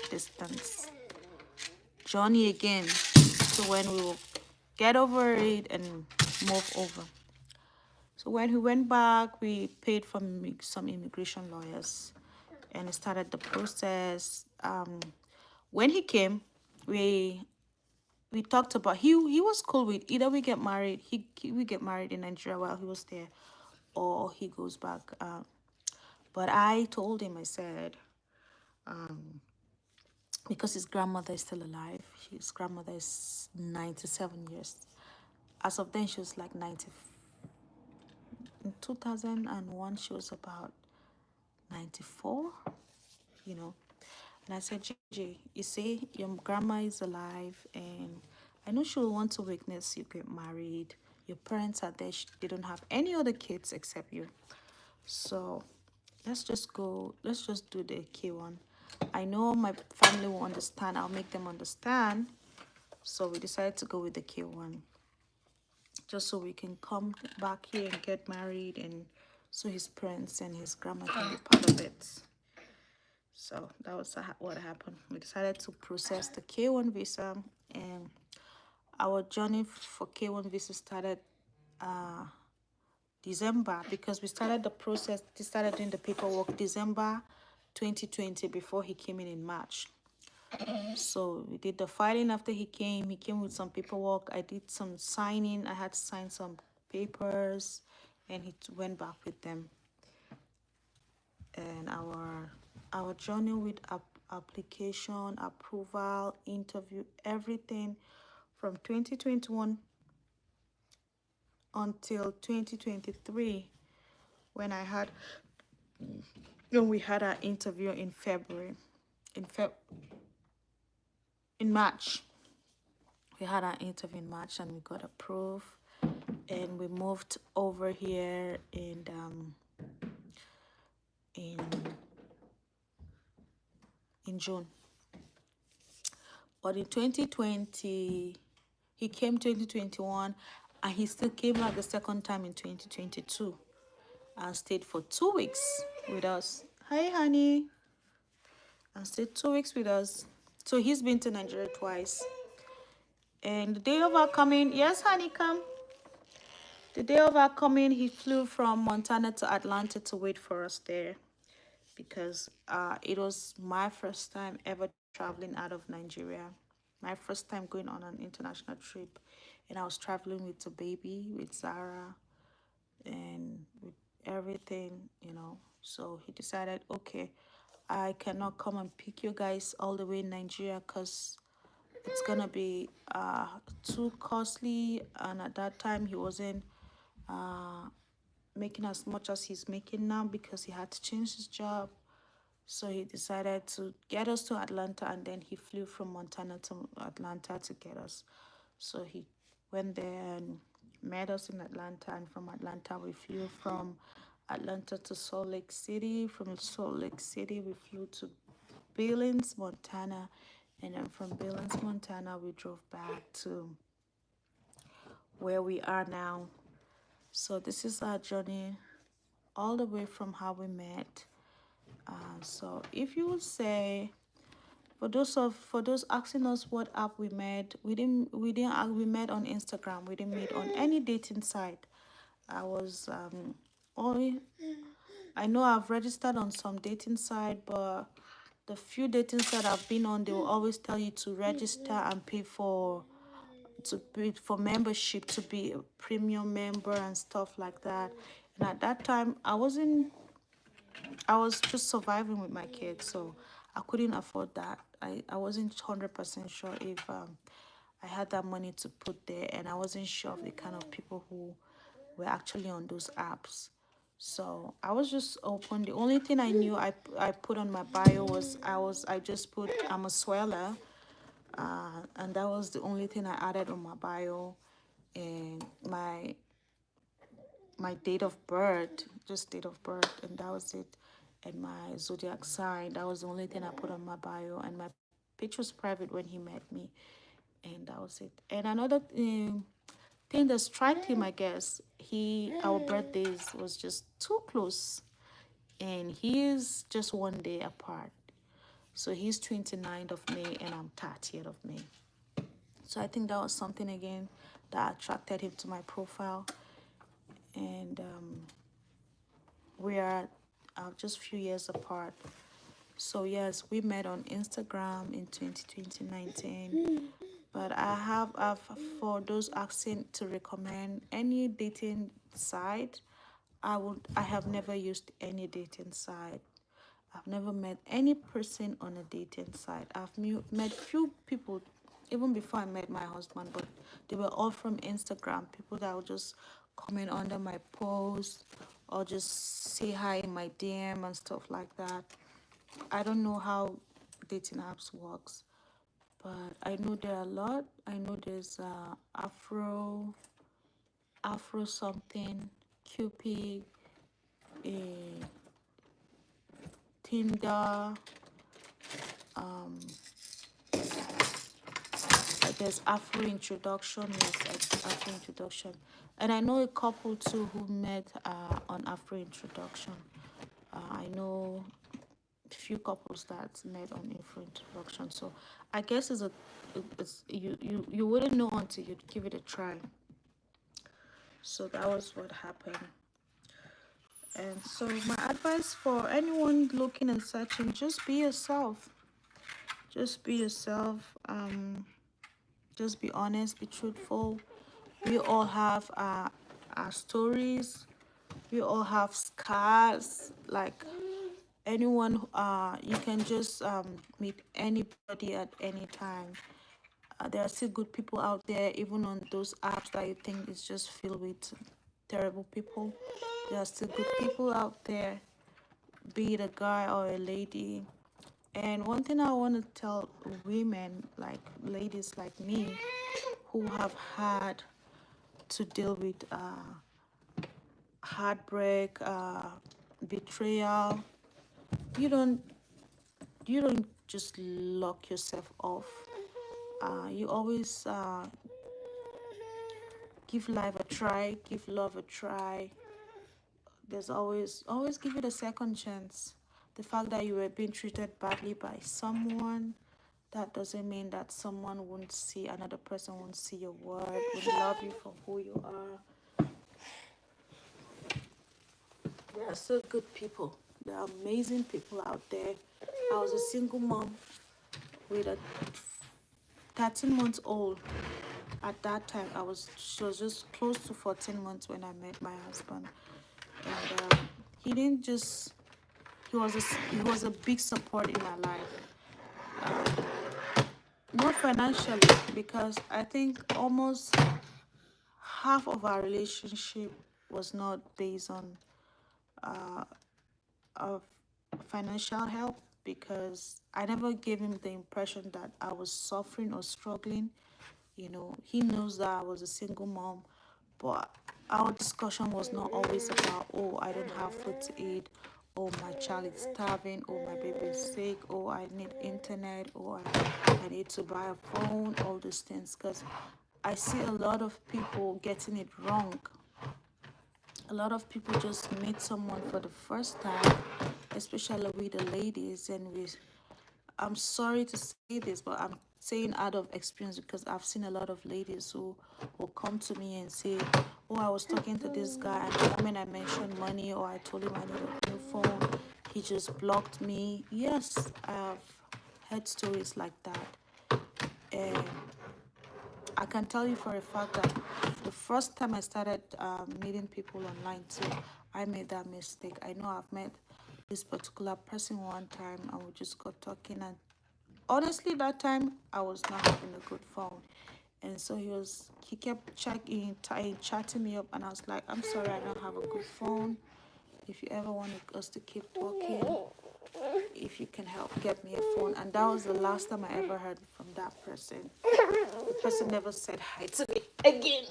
distance journey again. So when we will get over it and move over. So when he went back, we paid for some immigration lawyers and started the process. When he came, we talked about, he was cool with either we get married, we get married in Nigeria while he was there, or he goes back. But I told him, I said, because his grandmother is still alive. His grandmother is 97 years. As of then, she was like 90. In 2001, she was about 94, you know. And I said, JJ, you see, your grandma is alive, and I know she'll want to witness you get married. Your parents are there. They don't have any other kids except you. So let's just do the K1. I know my family will understand. I'll make them understand. So we decided to go with the K1, just so we can come back here and get married, and so his parents and his grandma can be part of it. So that was what happened. We decided to process the K1 visa, and our journey for K1 visa started December, because we started the process, started doing the paperwork December 2020, before he came in March. So we did the filing after he came. He came with some paperwork. I did some signing. I had to sign some papers, and he went back with them. And our journey with application, approval, interview, everything from 2021 until 2023, when we had our interview in February. In March. We had our interview in March, and we got approved, and we moved over here in June. But in 2020, he came 2021, and he still came back the second time in 2022 and stayed for 2 weeks with us. Hi, honey. And stayed 2 weeks with us. So he's been to Nigeria twice. And the day of our coming, yes, honey, come. The day of our coming, he flew from Montana to Atlanta to wait for us there, because it was my first time ever traveling out of Nigeria. My first time going on an international trip. And I was traveling with the baby, with Zara, and with everything, you know. So he decided, okay, I cannot come and pick you guys all the way in Nigeria, because it's gonna be too costly, and at that time he wasn't making as much as he's making now, because he had to change his job. So he decided to get us to Atlanta, and then he flew from Montana to Atlanta to get us. So he went there and met us in Atlanta, and from Atlanta we flew from Atlanta to Salt Lake City. From Salt Lake City we flew to Billings, Montana, and then from Billings, Montana we drove back to where we are now. So this is our journey all the way from how we met. So if you would say, for those asking us what app we met, we met on Instagram. We didn't meet on any dating site. I was only I know I've registered on some dating site, but the few dating sites I've been on, they will always tell you to register and pay for membership, to be a premium member and stuff like that. And at that time I was just surviving with my kids, so I couldn't afford that. I wasn't 100% sure if I had that money to put there, and I wasn't sure of the kind of people who were actually on those apps. So I was just open. The only thing I knew I put on my bio was I just put I'm a sweller, and that was the only thing I added on my bio, and my date of birth, just date of birth, and that was it. And my zodiac sign, that was the only thing I put on my bio, and my picture was private when he met me, and that was it. And another thing that struck him, I guess, our birthdays was just too close, and he is just one day apart. So he's 29th of May and I'm 30th of May. So I think that was something again that attracted him to my profile. And we are just a few years apart. So yes, we met on Instagram in 2019. But I've for those asking to recommend any dating site, I have never used any dating site. I've never met any person on a dating site. I've met few people even before I met my husband, but they were all from Instagram. People that would just comment under my post or just say hi in my DM and stuff like that. I don't know how dating apps works, but I know there are a lot. I know there's Afro something, Cupid, Tinder, there's Afro Introduction, yes, Afro Introduction. And I know a couple too who met on Afro Introduction. I know a few couples that met on Afro Introduction. So I guess you wouldn't know until you give it a try. So that was what happened. And so my advice for anyone looking and searching, just be yourself. Just be yourself. Just be honest, be truthful. We all have our stories. We all have scars. Like anyone, you can just meet anybody at any time. There are still good people out there, even on those apps that you think is just filled with terrible people. There are still good people out there, be it a guy or a lady. And one thing I want to tell women, like ladies like me, who have had to deal with heartbreak, betrayal, you don't just lock yourself off. You always give life a try, give love a try. There's always give it a second chance. The fact that you were being treated badly by someone, that doesn't mean that someone won't see, another person won't see your worth, will love you for who you are. There are so good people. There are amazing people out there. I was a single mom with a 13-month-old. At that time, she was just close to 14 months when I met my husband. And he was a big support in my life. Not financially, because I think almost half of our relationship was not based on financial help because I never gave him the impression that I was suffering or struggling. You know, he knows that I was a single mom, but our discussion was not always about, oh, I don't have food to eat, oh, my child is starving, oh, my baby is sick, oh, I need internet, oh, I need to buy a phone, all these things. Because I see a lot of people getting it wrong. A lot of people just meet someone for the first time, especially with the ladies, and I'm sorry to say this, but I'm saying out of experience because I've seen a lot of ladies who will come to me and say, oh, I was talking to this guy, and the moment I mentioned money or I told him I need a new phone, he just blocked me. Yes, I've heard stories like that. And I can tell you for a fact that the first time I started meeting people online too, I made that mistake. I know I've met this particular person one time and we just got talking, and honestly that time I was not having a good phone, and so he kept chatting me up, and I was like, I'm sorry, I don't have a good phone. If you ever want us to keep talking, if you can help get me a phone. And that was the last time I ever heard from that person. The person never said hi to me again.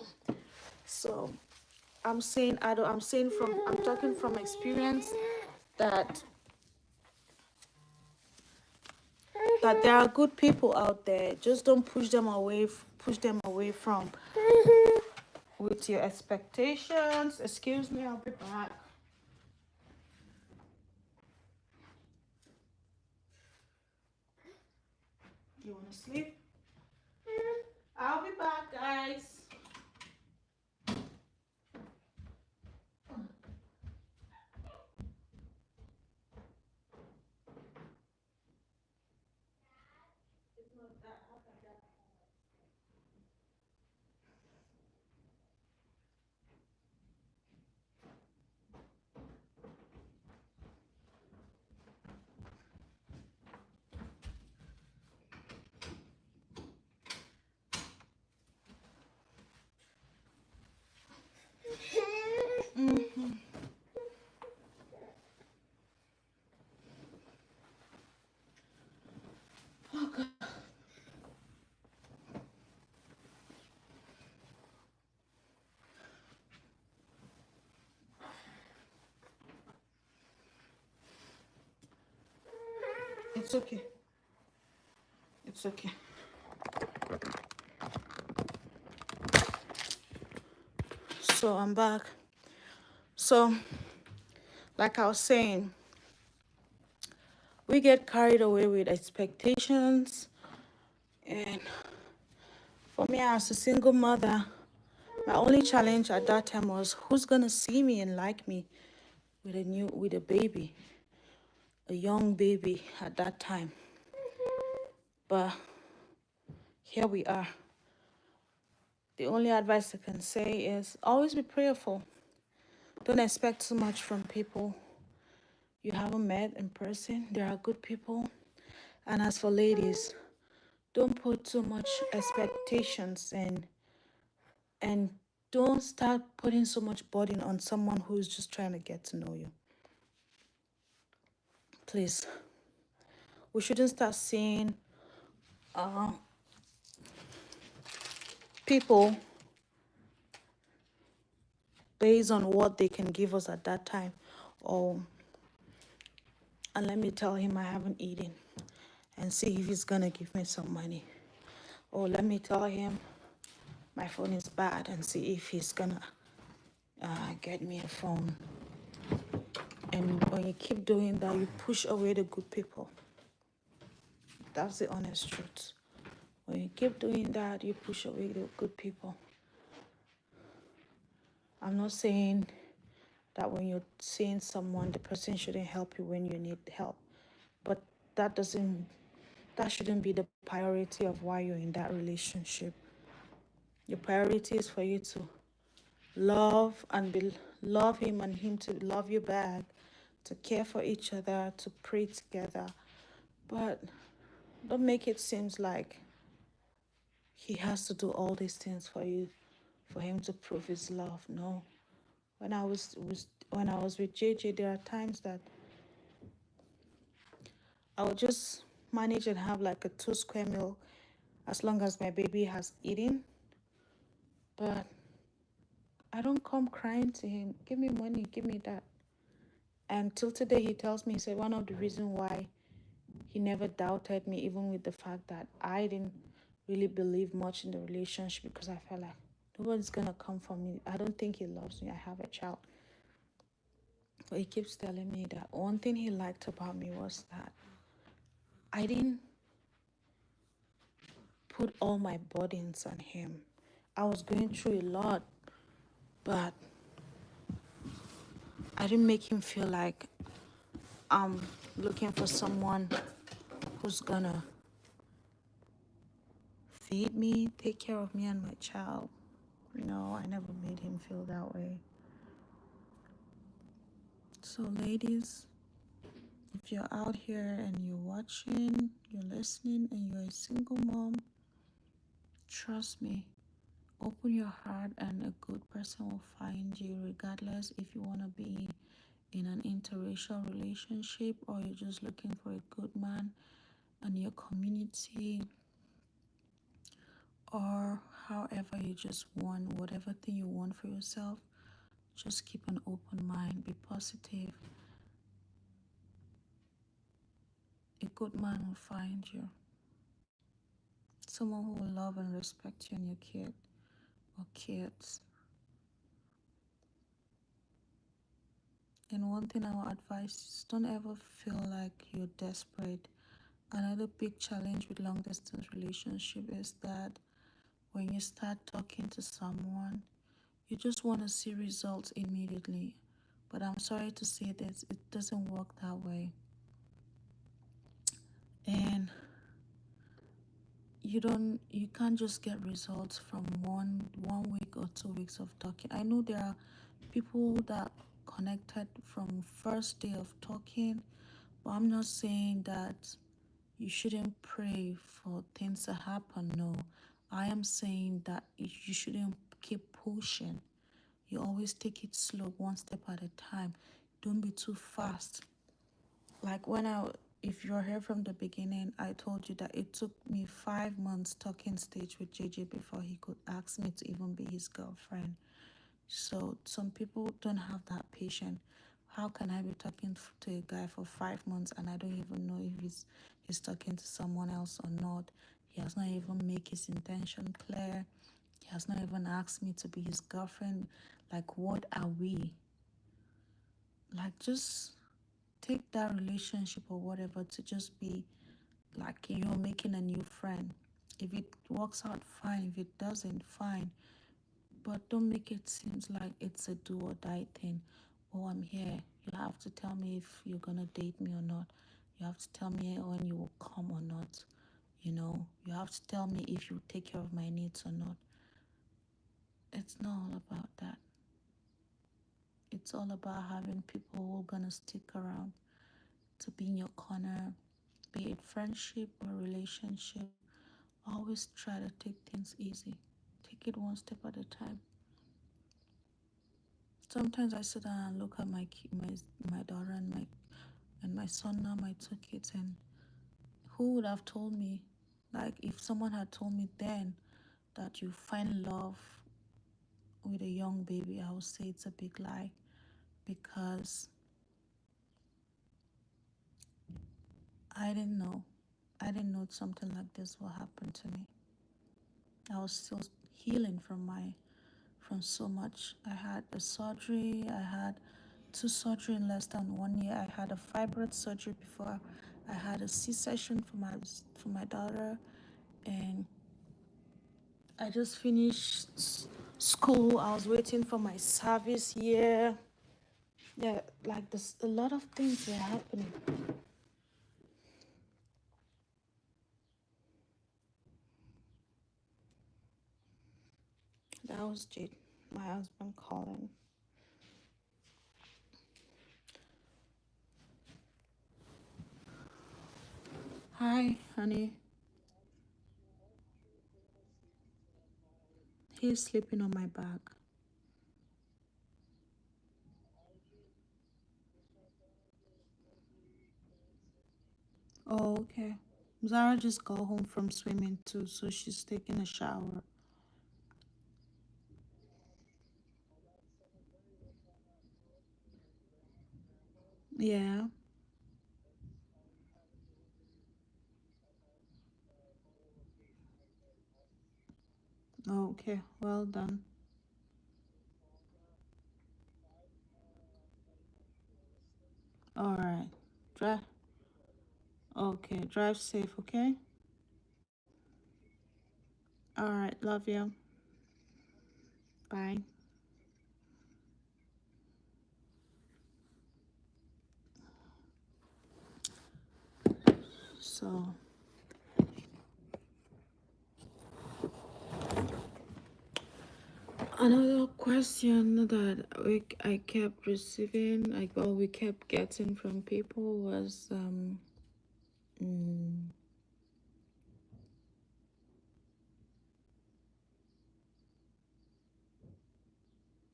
So I'm talking from experience that there are good people out there. Just don't push them away from with your expectations. Excuse me, I'll be back. You wanna sleep? I'll be back, guys. Okay. It's okay. It's okay. So I'm back. So, like I was saying, we get carried away with expectations. And for me, as a single mother, my only challenge at that time was who's gonna see me and like me with a baby, a young baby at that time. But here we are. The only advice I can say is always be prayerful. Don't expect too much from people you haven't met in person. There are good people. And as for ladies, don't put too much expectations, and don't start putting so much burden on someone who's just trying to get to know you. Please. We shouldn't start seeing people based on what they can give us at that time. And let me tell him I haven't eaten and see if he's gonna give me some money. Or let me tell him my phone is bad and see if he's gonna get me a phone. And when you keep doing that, you push away the good people. That's the honest truth. When you keep doing that, you push away the good people. I'm not saying that when you're seeing someone, the person shouldn't help you when you need help. But that shouldn't be the priority of why you're in that relationship. Your priority is for you to love him and him to love you back, to care for each other, to pray together. But don't make it seem like he has to do all these things for you, for him to prove his love. No. When I was with JJ, there are times that I will just manage and have like a 2 square meal as long as my baby has eaten. But I don't come crying to him, give me money, give me that. And till today, he tells me, he said one of the reasons why he never doubted me, even with the fact that I didn't really believe much in the relationship, because I felt like nobody's gonna come for me. I don't think he loves me. I have a child. But he keeps telling me that one thing he liked about me was that I didn't put all my burdens on him. I was going through a lot, but I didn't make him feel like I'm looking for someone who's gonna feed me, take care of me and my child. No, I never made him feel that way. So, ladies, if you're out here and you're watching, you're listening, and you're a single mom, trust me, open your heart and a good person will find you, regardless if you want to be in an interracial relationship or you're just looking for a good man in your community, or however you just want whatever thing you want for yourself. Just keep an open mind, be positive. A good man will find you, someone who will love and respect you and your kid or kids. And one thing I will advise is don't ever feel like you're desperate. Another big challenge with long distance relationship is that when you start talking to someone, you just want to see results immediately. But I'm sorry to say this, it doesn't work that way. And you can't just get results from one week or 2 weeks of talking. I know there are people that connected from first day of talking, but I'm not saying that you shouldn't pray for things to happen. No, I am saying that you shouldn't keep pushing. You always take it slow, one step at a time. Don't be too fast. Like if you're here from the beginning, I told you that it took me 5 months talking stage with JJ before he could ask me to even be his girlfriend. So some people don't have that patience. How can I be talking to a guy for 5 months and I don't even know if he's talking to someone else or not? He has not even made his intention clear. He has not even asked me to be his girlfriend. Like, what are we? Like, just take that relationship or whatever to just be like you're making a new friend. If it works out, fine. If it doesn't, fine. But don't make it seem like it's a do or die thing. Oh, I'm here. You have to tell me if you're gonna date me or not. You have to tell me when you will come or not. You have to tell me if you take care of my needs or not. It's not all about that. It's all about having people who are gonna stick around to be in your corner, be it friendship or relationship. Always try to take things easy. Take it one step at a time. Sometimes I sit down and look at my daughter and my son now, my 2 kids, and who would have told me, like if someone had told me then that you find love with a young baby, I would say it's a big lie, because I didn't know. I didn't know something like this will happen to me. I was still healing from so much. I had a surgery. I had 2 surgery in less than 1 year. I had a fibroid surgery before I had a C-section for my daughter, and I just finished school. I was waiting for my service year. Yeah, like this, a lot of things were happening. That was Jade, my husband, calling. Hi, honey. He's sleeping on my back. Oh, okay. Zara just got home from swimming too, so she's taking a shower. Yeah. Okay. Well done. All right. Drive. Okay. Drive safe. Okay. All right. Love you. Bye. So another question that I kept receiving, like, well, we kept getting from people was, mm,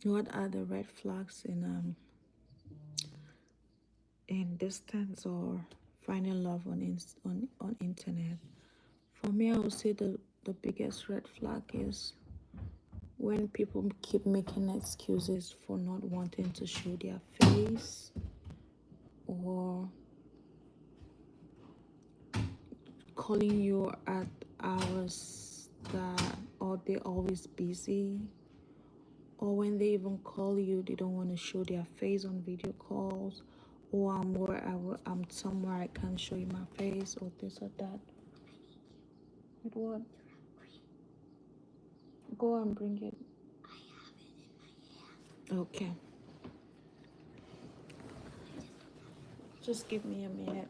what are the red flags in distance or finding love on internet? For me, I would say the biggest red flag is when people keep making excuses for not wanting to show their face, or calling you at hours that, or they're always busy, or when they even call you, they don't want to show their face on video calls, or I'm somewhere I can't show you my face, or this or that. With what? Go and bring it. Okay. Just give me a minute.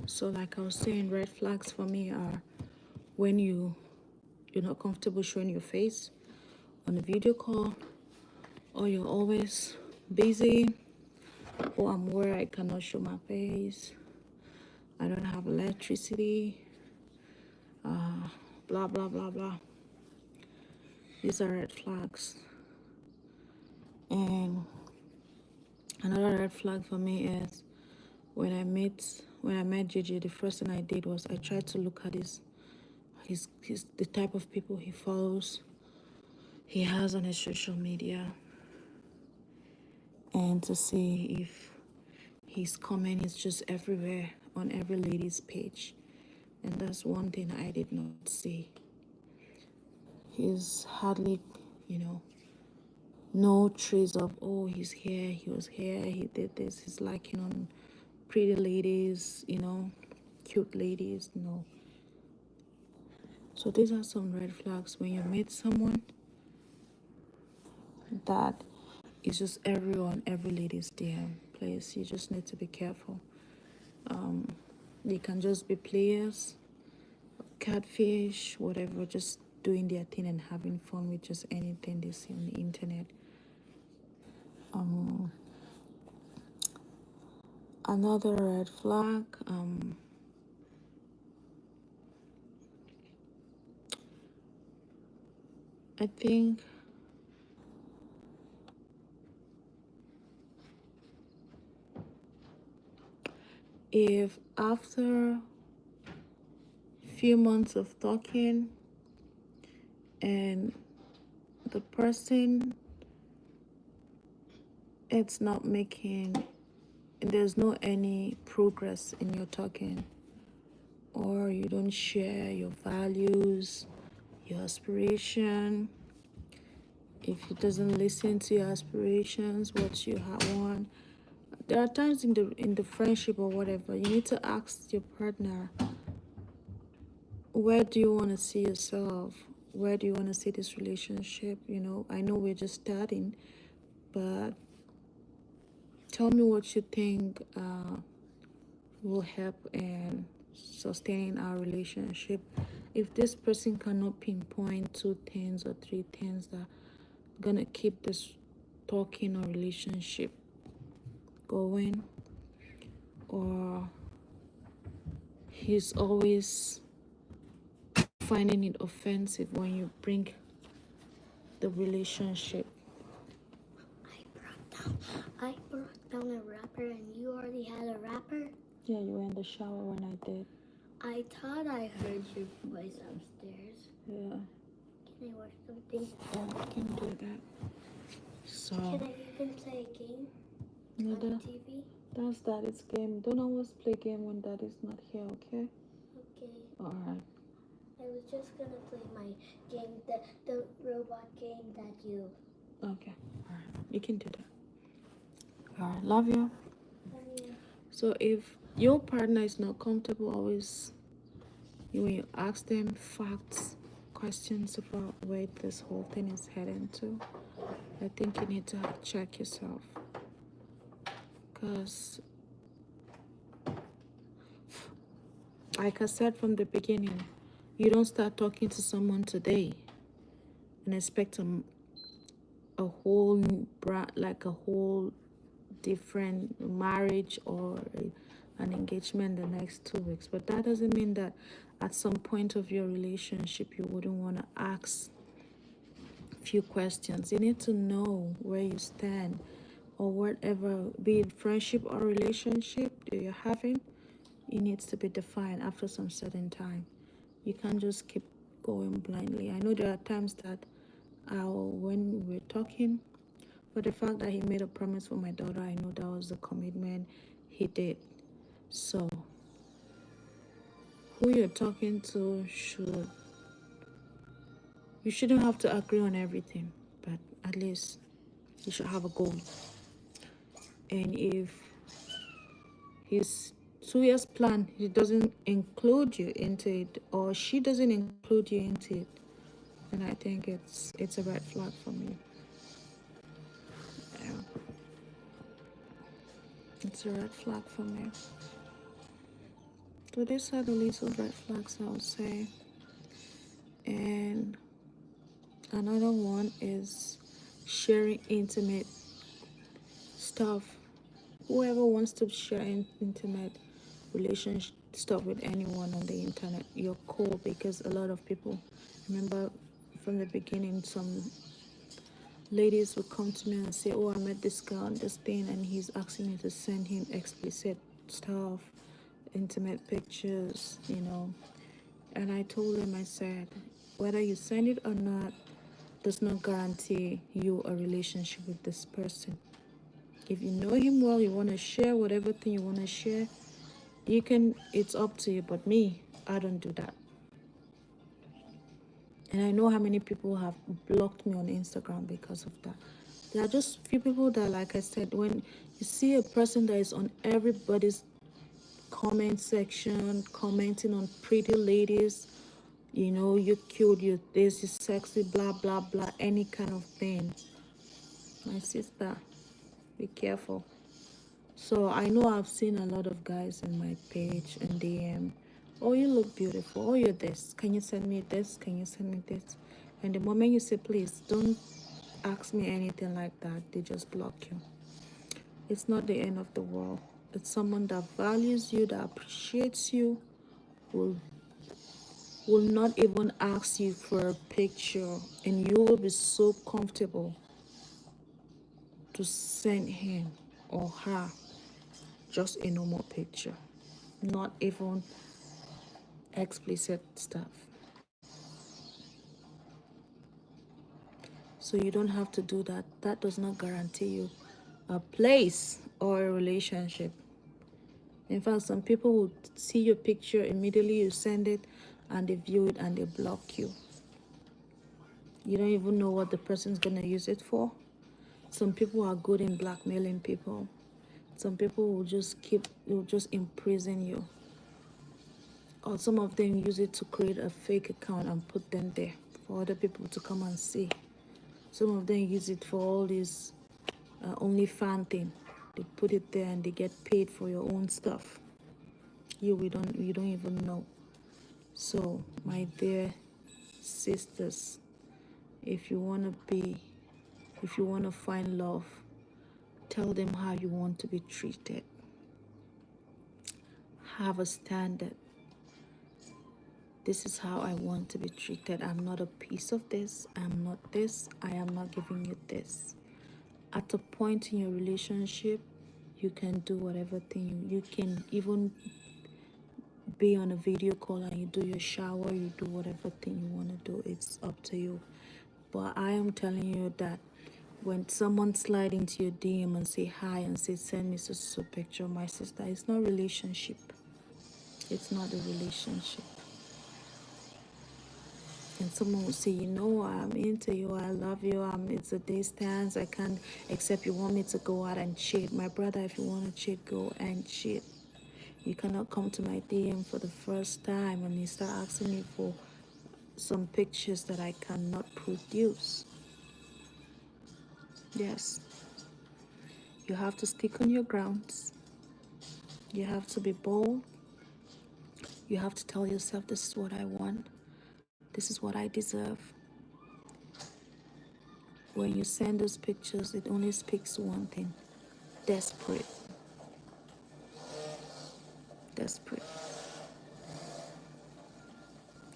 So, like I was saying, red flags for me are when you're not comfortable showing your face on a video call, or you're always busy, or I'm where I cannot show my face, I don't have electricity, blah blah blah blah. These are red flags. And another red flag for me is when I met Gigi, the first thing I did was I tried to look at his the type of people he follows, he has on his social media, and to see if his comment is just everywhere on every lady's page. And that's one thing I did not see. He's hardly, no trace of, oh, he's here, he was here, he did this, he's liking on pretty ladies, cute ladies. No. So these are some red flags when you meet someone that is just every lady's DM. Please, you just need to be careful. They can just be players, catfish, whatever, just doing their thing and having fun with just anything they see on the internet. Another red flag, I think if after few months of talking and the person, it's not making, there's no any progress in your talking, or you don't share your values, your aspiration, if he doesn't listen to your aspirations, what you want. There are times in the friendship or whatever, you need to ask your partner, where do you want to see yourself? Where do you want to see this relationship? You know, I know we're just starting, but tell me what you think will help in sustaining our relationship. If this person cannot pinpoint 2 things or 3 things that gonna keep this talking or relationship going, or he's always finding it offensive when you bring the relationship. I brought down a wrapper and you already had a wrapper? Yeah, you were in the shower when I did. I thought I heard your voice upstairs. Yeah, Can I watch something? yeah, I can do that. So, Can I even play a game no, on the TV? that's daddy's game. Don't always play game when daddy's not here, okay? Okay. Alright. I was just gonna play my game, the robot game that you. Okay. Alright. You can do that. Alright. Love you. So if your partner is not comfortable, always when you ask them facts, questions about where this whole thing is heading to, I think you need to check yourself. Because like I said from the beginning, you don't start talking to someone today and expect a whole like a whole different marriage or an engagement the next 2 weeks. But that doesn't mean that at some point of your relationship you wouldn't want to ask a few questions. You need to know where you stand, or whatever, be it friendship or relationship that you're having, it needs to be defined after some certain time. You can't just keep going blindly. I know there are times that when we're talking, but the fact that he made a promise for my daughter, I know that was the commitment he did. So who you're talking to you shouldn't have to agree on everything, but at least you should have a goal. And if his 2 years plan, he doesn't include you into it, or she doesn't include you into it, then I think it's a red flag for me. Yeah. It's a red flag for me. So these are the little red flags I would say. And another one is sharing intimate stuff. Whoever wants to share intimate relationship stuff with anyone on the internet, you're cool, because a lot of people, remember from the beginning, some ladies would come to me and say, oh, I met this guy on this thing and he's asking me to send him explicit stuff, intimate pictures, you know. And I told them, I said, whether you send it or not does not guarantee you a relationship with this person. If you know him well, you want to share whatever thing you want to share, you can, it's up to you. But me, I don't do that. And I know how many people have blocked me on Instagram because of that. There are just few people that, like I said, when you see a person that is on everybody's comment section, commenting on pretty ladies, you know, you're cute, you're this, you're sexy, blah, blah, blah, any kind of thing. My sister, be careful. So I know I've seen a lot of guys in my page and DM, oh, you look beautiful, oh, you're this, can you send me this, can you send me this? And the moment you say, please don't ask me anything like that, they just block you. It's not the end of the world. It's someone that values you, that appreciates you, will not even ask you for a picture, and you will be so comfortable to send him or her just a normal picture, not even explicit stuff. So you don't have to do that. That does not guarantee you a place or a relationship. In fact, some people will see your picture, immediately you send it, and they view it and they block you. You don't even know what the person's gonna use it for. Some people are good in blackmailing people. Some people will just imprison you. Or some of them use it to create a fake account and put them there for other people to come and see. Some of them use it for all this OnlyFans thing. They put it there and they get paid for your own stuff. You don't even know. So my dear sisters, if you wanna find love, tell them how you want to be treated. Have a standard. This is how I want to be treated. I'm not a piece of this. I'm not this. I am not giving you this. At a point in your relationship, you can do whatever thing. You can even be on a video call and you do your shower, you do whatever thing you want to do. It's up to you. But I am telling you that when someone slide into your DM and say hi and say send me a picture, my sister, it's not relationship. It's not a relationship. And someone will say, you know, I'm into you, I love you, it's a distance, I can't accept you want me to go out and cheat. My brother, if you want to cheat, go and cheat. You cannot come to my DM for the first time and you start asking me for some pictures that I cannot produce. Yes. You have to stick on your grounds. You have to be bold. You have to tell yourself, this is what I want. This is what I deserve. When you send those pictures, it only speaks one thing: desperate. Desperate.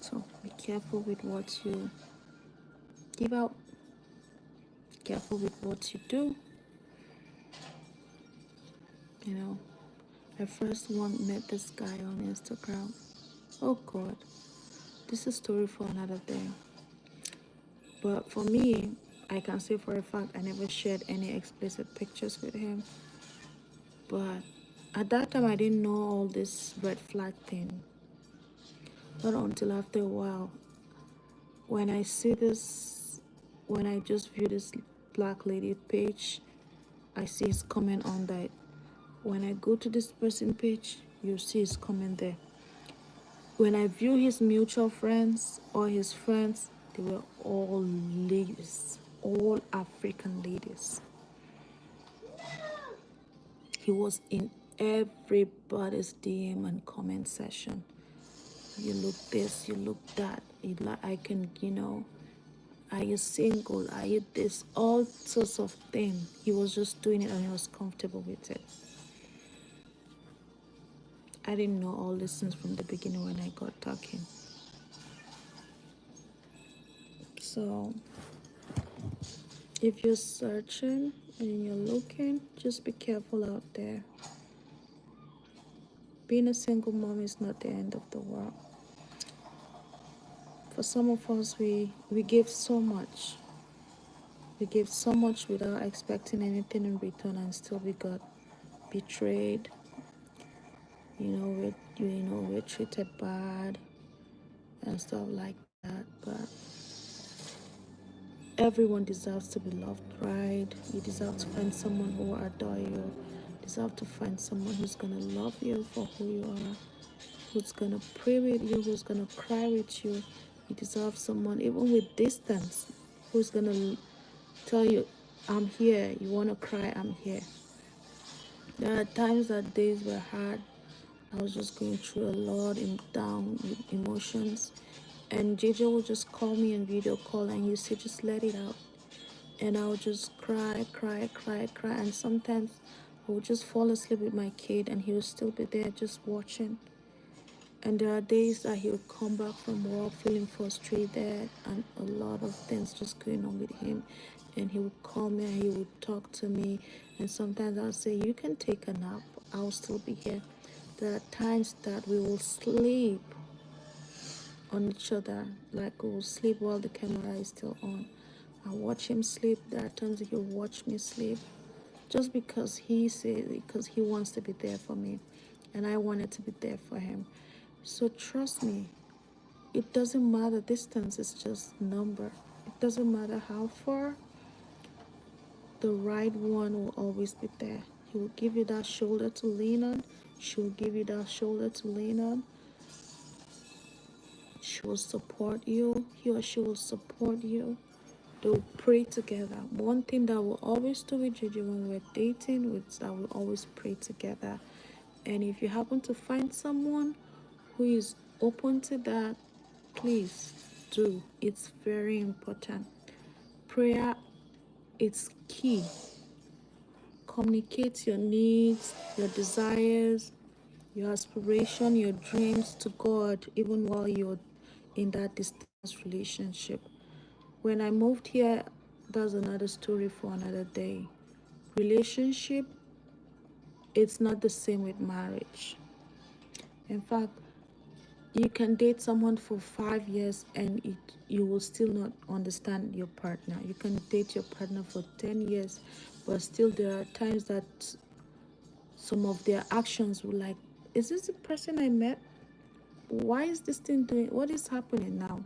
So be careful with what you give out. Careful with what you do. You know, I first met this guy on Instagram. Oh God, this is a story for another day. But for me, I can say for a fact I never shared any explicit pictures with him. But at that time, I didn't know all this red flag thing. Not until after a while, when I see this, when I just view this black lady page, I see his comment on that. When I go to this person page, you see his comment there. When I view his mutual friends or his friends, they were all ladies, all African ladies. He was in everybody's DM and comment section. You look this, you look that. I can, are you single? Are you this? All sorts of things. He was just doing it and he was comfortable with it. I didn't know all these things from the beginning when I got talking. So if you're searching and you're looking, just be careful out there. Being a single mom is not the end of the world. For some of us, we give so much. We give so much without expecting anything in return, and still we got betrayed. We're treated bad and stuff like that. But everyone deserves to be loved, right? You deserve to find someone who will adore you. You deserve to find someone who's gonna love you for who you are, who's gonna pray with you, who's gonna cry with you. You deserve someone, even with distance, who's gonna tell you, I'm here. You wanna cry, I'm here. There are times that days were hard. I was just going through a lot in down with emotions, and JJ would just call me and video call, and you say just let it out, and I would just cry, cry, cry, cry, and sometimes I would just fall asleep with my kid, and he would still be there just watching. And there are days that he would come back from work feeling frustrated and a lot of things just going on with him. And he would call me and he would talk to me. And sometimes I'll say, you can take a nap. I'll still be here. There are times that we will sleep on each other. Like we will sleep while the camera is still on. I watch him sleep. There are times that he'll watch me sleep. Just because because he wants to be there for me. And I wanted to be there for him. So trust me, it doesn't matter distance, it's just number. It doesn't matter how far, the right one will always be there. He will give you that shoulder to lean on. She will give you that shoulder to lean on. She will support you. He or she will support you. They will pray together. One thing that we'll always do with JJ when we're dating is that we'll always pray together. And if you happen to find someone who is open to that, please do. It's very important. Prayer is key. Communicate your needs, your desires, your aspiration, your dreams to God, even while you're in that distance relationship. When I moved here, that's another story for another day. Relationship, it's not the same with marriage. In fact, you can date someone for 5 years and you will still not understand your partner. You can date your partner for 10 years, but still there are times that some of their actions will like, is this the person I met? Why is this thing doing? What is happening now?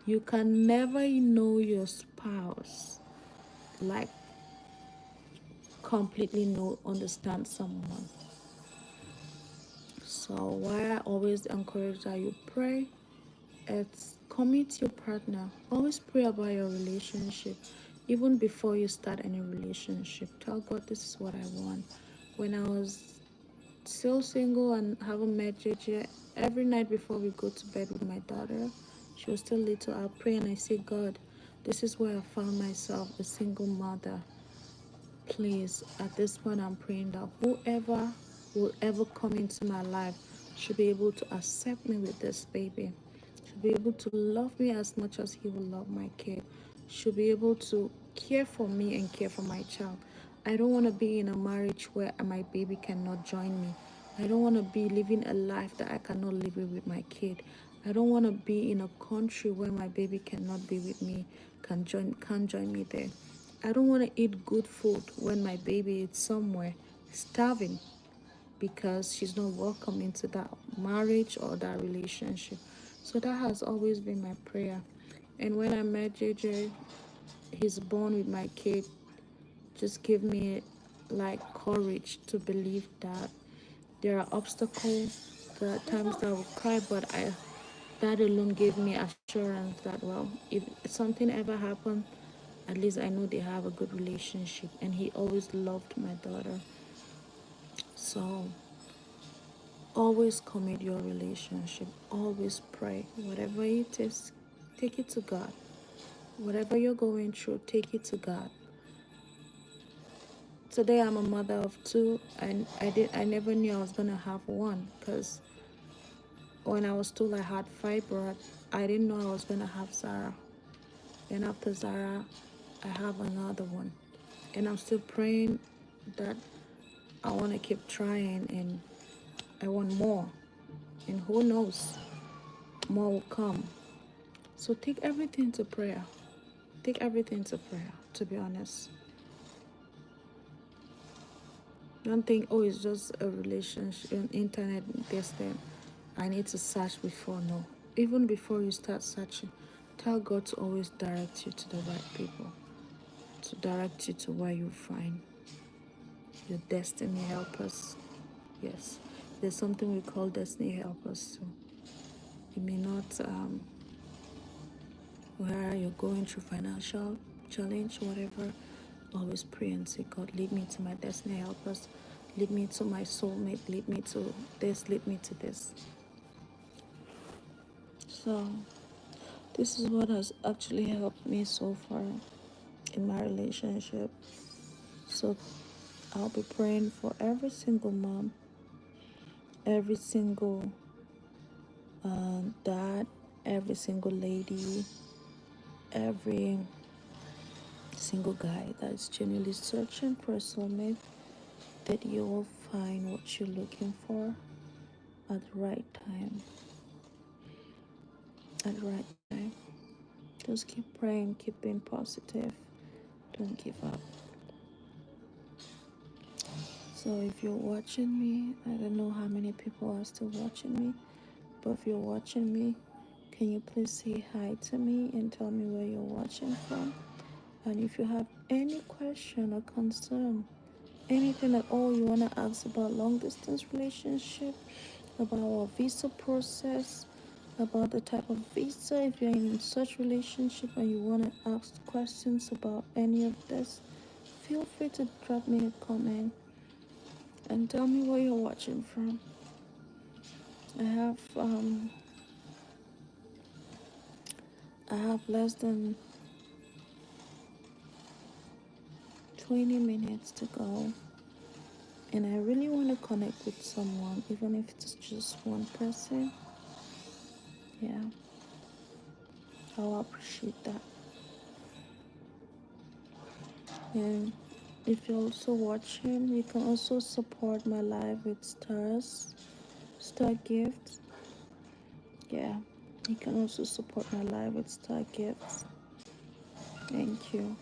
You can never know your spouse, like completely understand someone. So why I always encourage that you pray, it's commit your partner. Always pray about your relationship. Even before you start any relationship, tell God this is what I want. When I was still single and haven't met JJ, every night before we go to bed with my daughter, she was still little, I'll pray and I say, God, this is where I found myself, a single mother. Please, at this point, I'm praying that whoever will ever come into my life should be able to accept me with this baby, should be able to love me as much as he will love my kid, should be able to care for me and care for my child. I don't want to be in a marriage where my baby cannot join me. I don't want to be living a life that I cannot live with my kid. I don't want to be in a country where my baby cannot be with me, can't join me there. I don't want to eat good food when my baby is somewhere starving because she's not welcome into that marriage or that relationship. So that has always been my prayer. And when I met JJ, he's born with my kid, just give me like courage to believe that there are obstacles, there are times that I will cry, but that alone gave me assurance that, well, if something ever happened, at least I know they have a good relationship. And he always loved my daughter. So always commit your relationship. Always pray. Whatever it is, take it to God. Whatever you're going through, take it to God. Today I'm a mother of two, and I never knew I was gonna have one, because when I was told I had fibroid, I didn't know I was gonna have Zara. And after Zara, I have another one. And I'm still praying that I want to keep trying, and I want more. And who knows, more will come. So take everything to prayer. Take everything to prayer, to be honest. Don't think, oh, it's just a relationship, an internet this thing. I need to search before. No. Even before you start searching, tell God to always direct you to the right people, to direct you to where you find your destiny helpers. Yes, there's something we call destiny helpers. So it may not, where you're going through financial challenge, whatever, always pray and say, God, lead me to my destiny helpers, lead me to my soulmate, lead me to this, lead me to this. So this is what has actually helped me so far in my relationship. So I'll be praying for every single mom, every single dad, every single lady, every single guy that's genuinely searching for a soulmate, that you will find what you're looking for at the right time. At the right time. Just keep praying, keep being positive. Don't give up. So if you're watching me, I don't know how many people are still watching me, but if you're watching me, can you please say hi to me and tell me where you're watching from? And if you have any question or concern, anything at all you want to ask about long distance relationship, about our visa process, about the type of visa, if you're in such relationship and you want to ask questions about any of this, feel free to drop me a comment and tell me where you're watching from. I have less than 20 minutes to go, and I really want to connect with someone, even if it's just one person. Yeah, I'll appreciate that. And if you're also watching, you can also support my live with Star Gifts. Yeah, you can also support my live with Star Gifts. Thank you.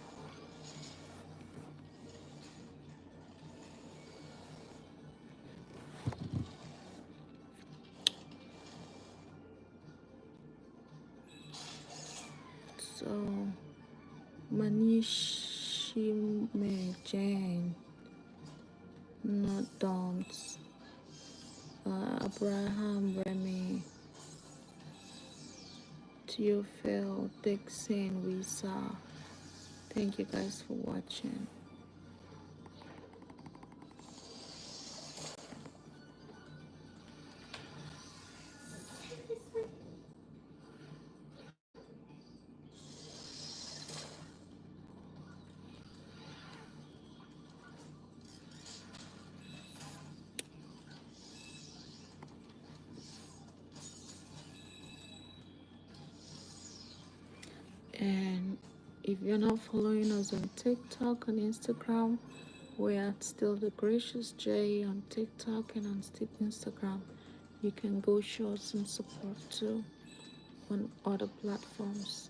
So, Manishime Jane, not Doms, Abraham Remy, Theophil Dixon, Wisa. Thank you guys for watching. And if you're not following us on TikTok and Instagram, we are still the Gracious J on TikTok and on Instagram. You can go show some support too on other platforms.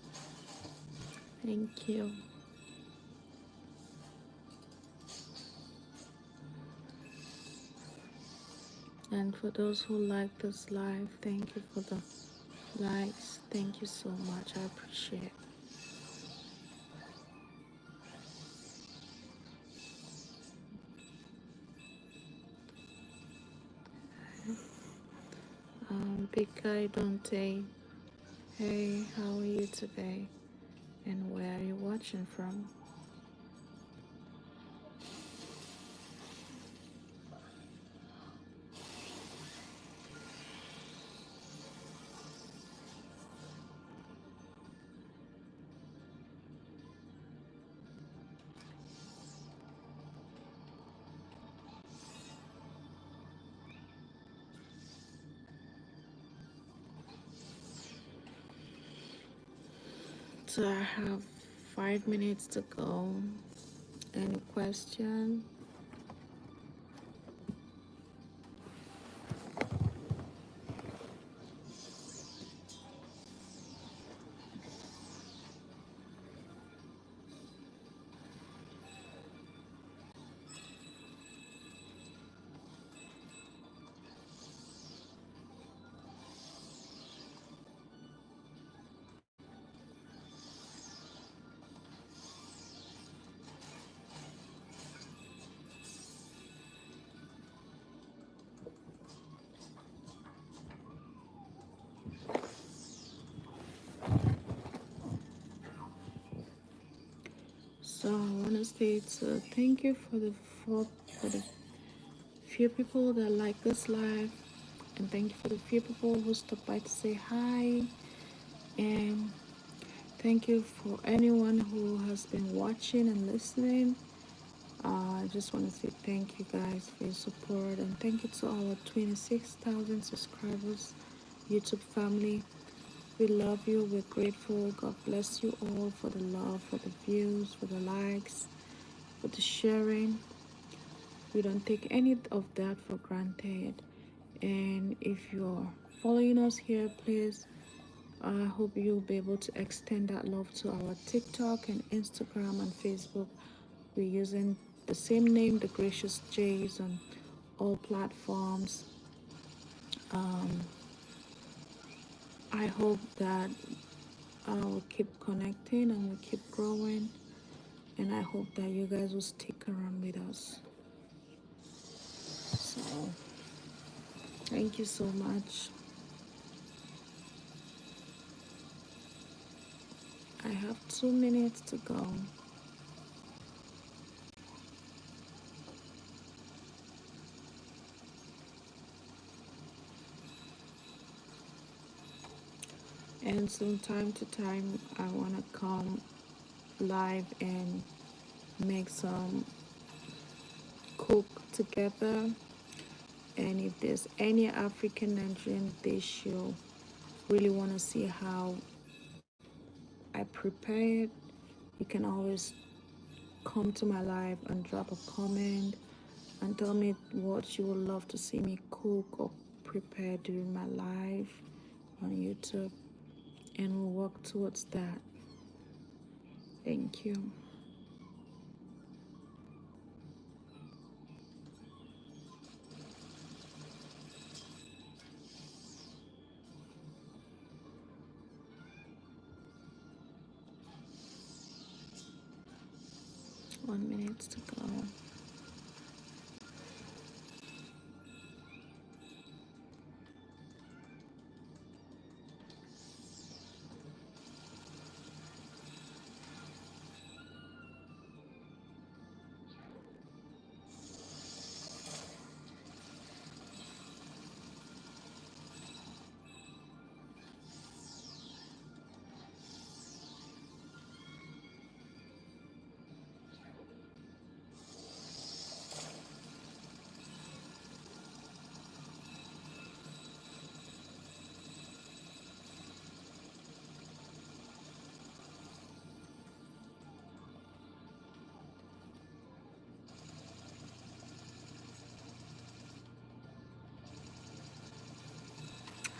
Thank you. And for those who like this live, thank you for the likes. Thank you so much. I appreciate it. Big Guy Dante, hey, how are you today? And where are you watching from? So I have 5 minutes to go. Any question? So I want to say thank you for the few people that like this live, and thank you for the few people who stopped by to say hi, and thank you for anyone who has been watching and listening. I just want to say thank you guys for your support, and thank you to our 26,000 subscribers, YouTube family. We love you. We're grateful. God bless you all for the love, for the views, for the likes, for the sharing. We don't take any of that for granted. And if you're following us here, please, I hope you'll be able to extend that love to our TikTok and Instagram and Facebook. We're using the same name, The Gracious Jays, on all platforms. I hope that we'll keep connecting and we'll keep growing. And I hope that you guys will stick around with us. So, thank you so much. I have 2 minutes to go. And from time to time, I want to come live and make some cook together. And if there's any African Nigerian dish you really want to see how I prepare it, you can always come to my live and drop a comment and tell me what you would love to see me cook or prepare during my live on YouTube, and we'll work towards that. Thank you. One minute to go.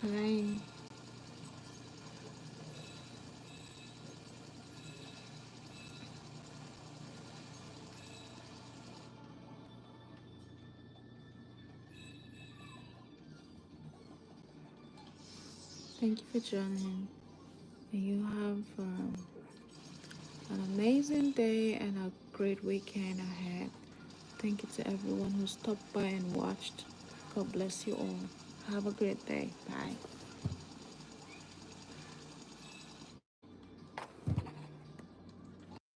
Hi. Thank you for joining. You have an amazing day and a great weekend ahead. Thank you to everyone who stopped by and watched. God bless you all. Have a great day. Bye.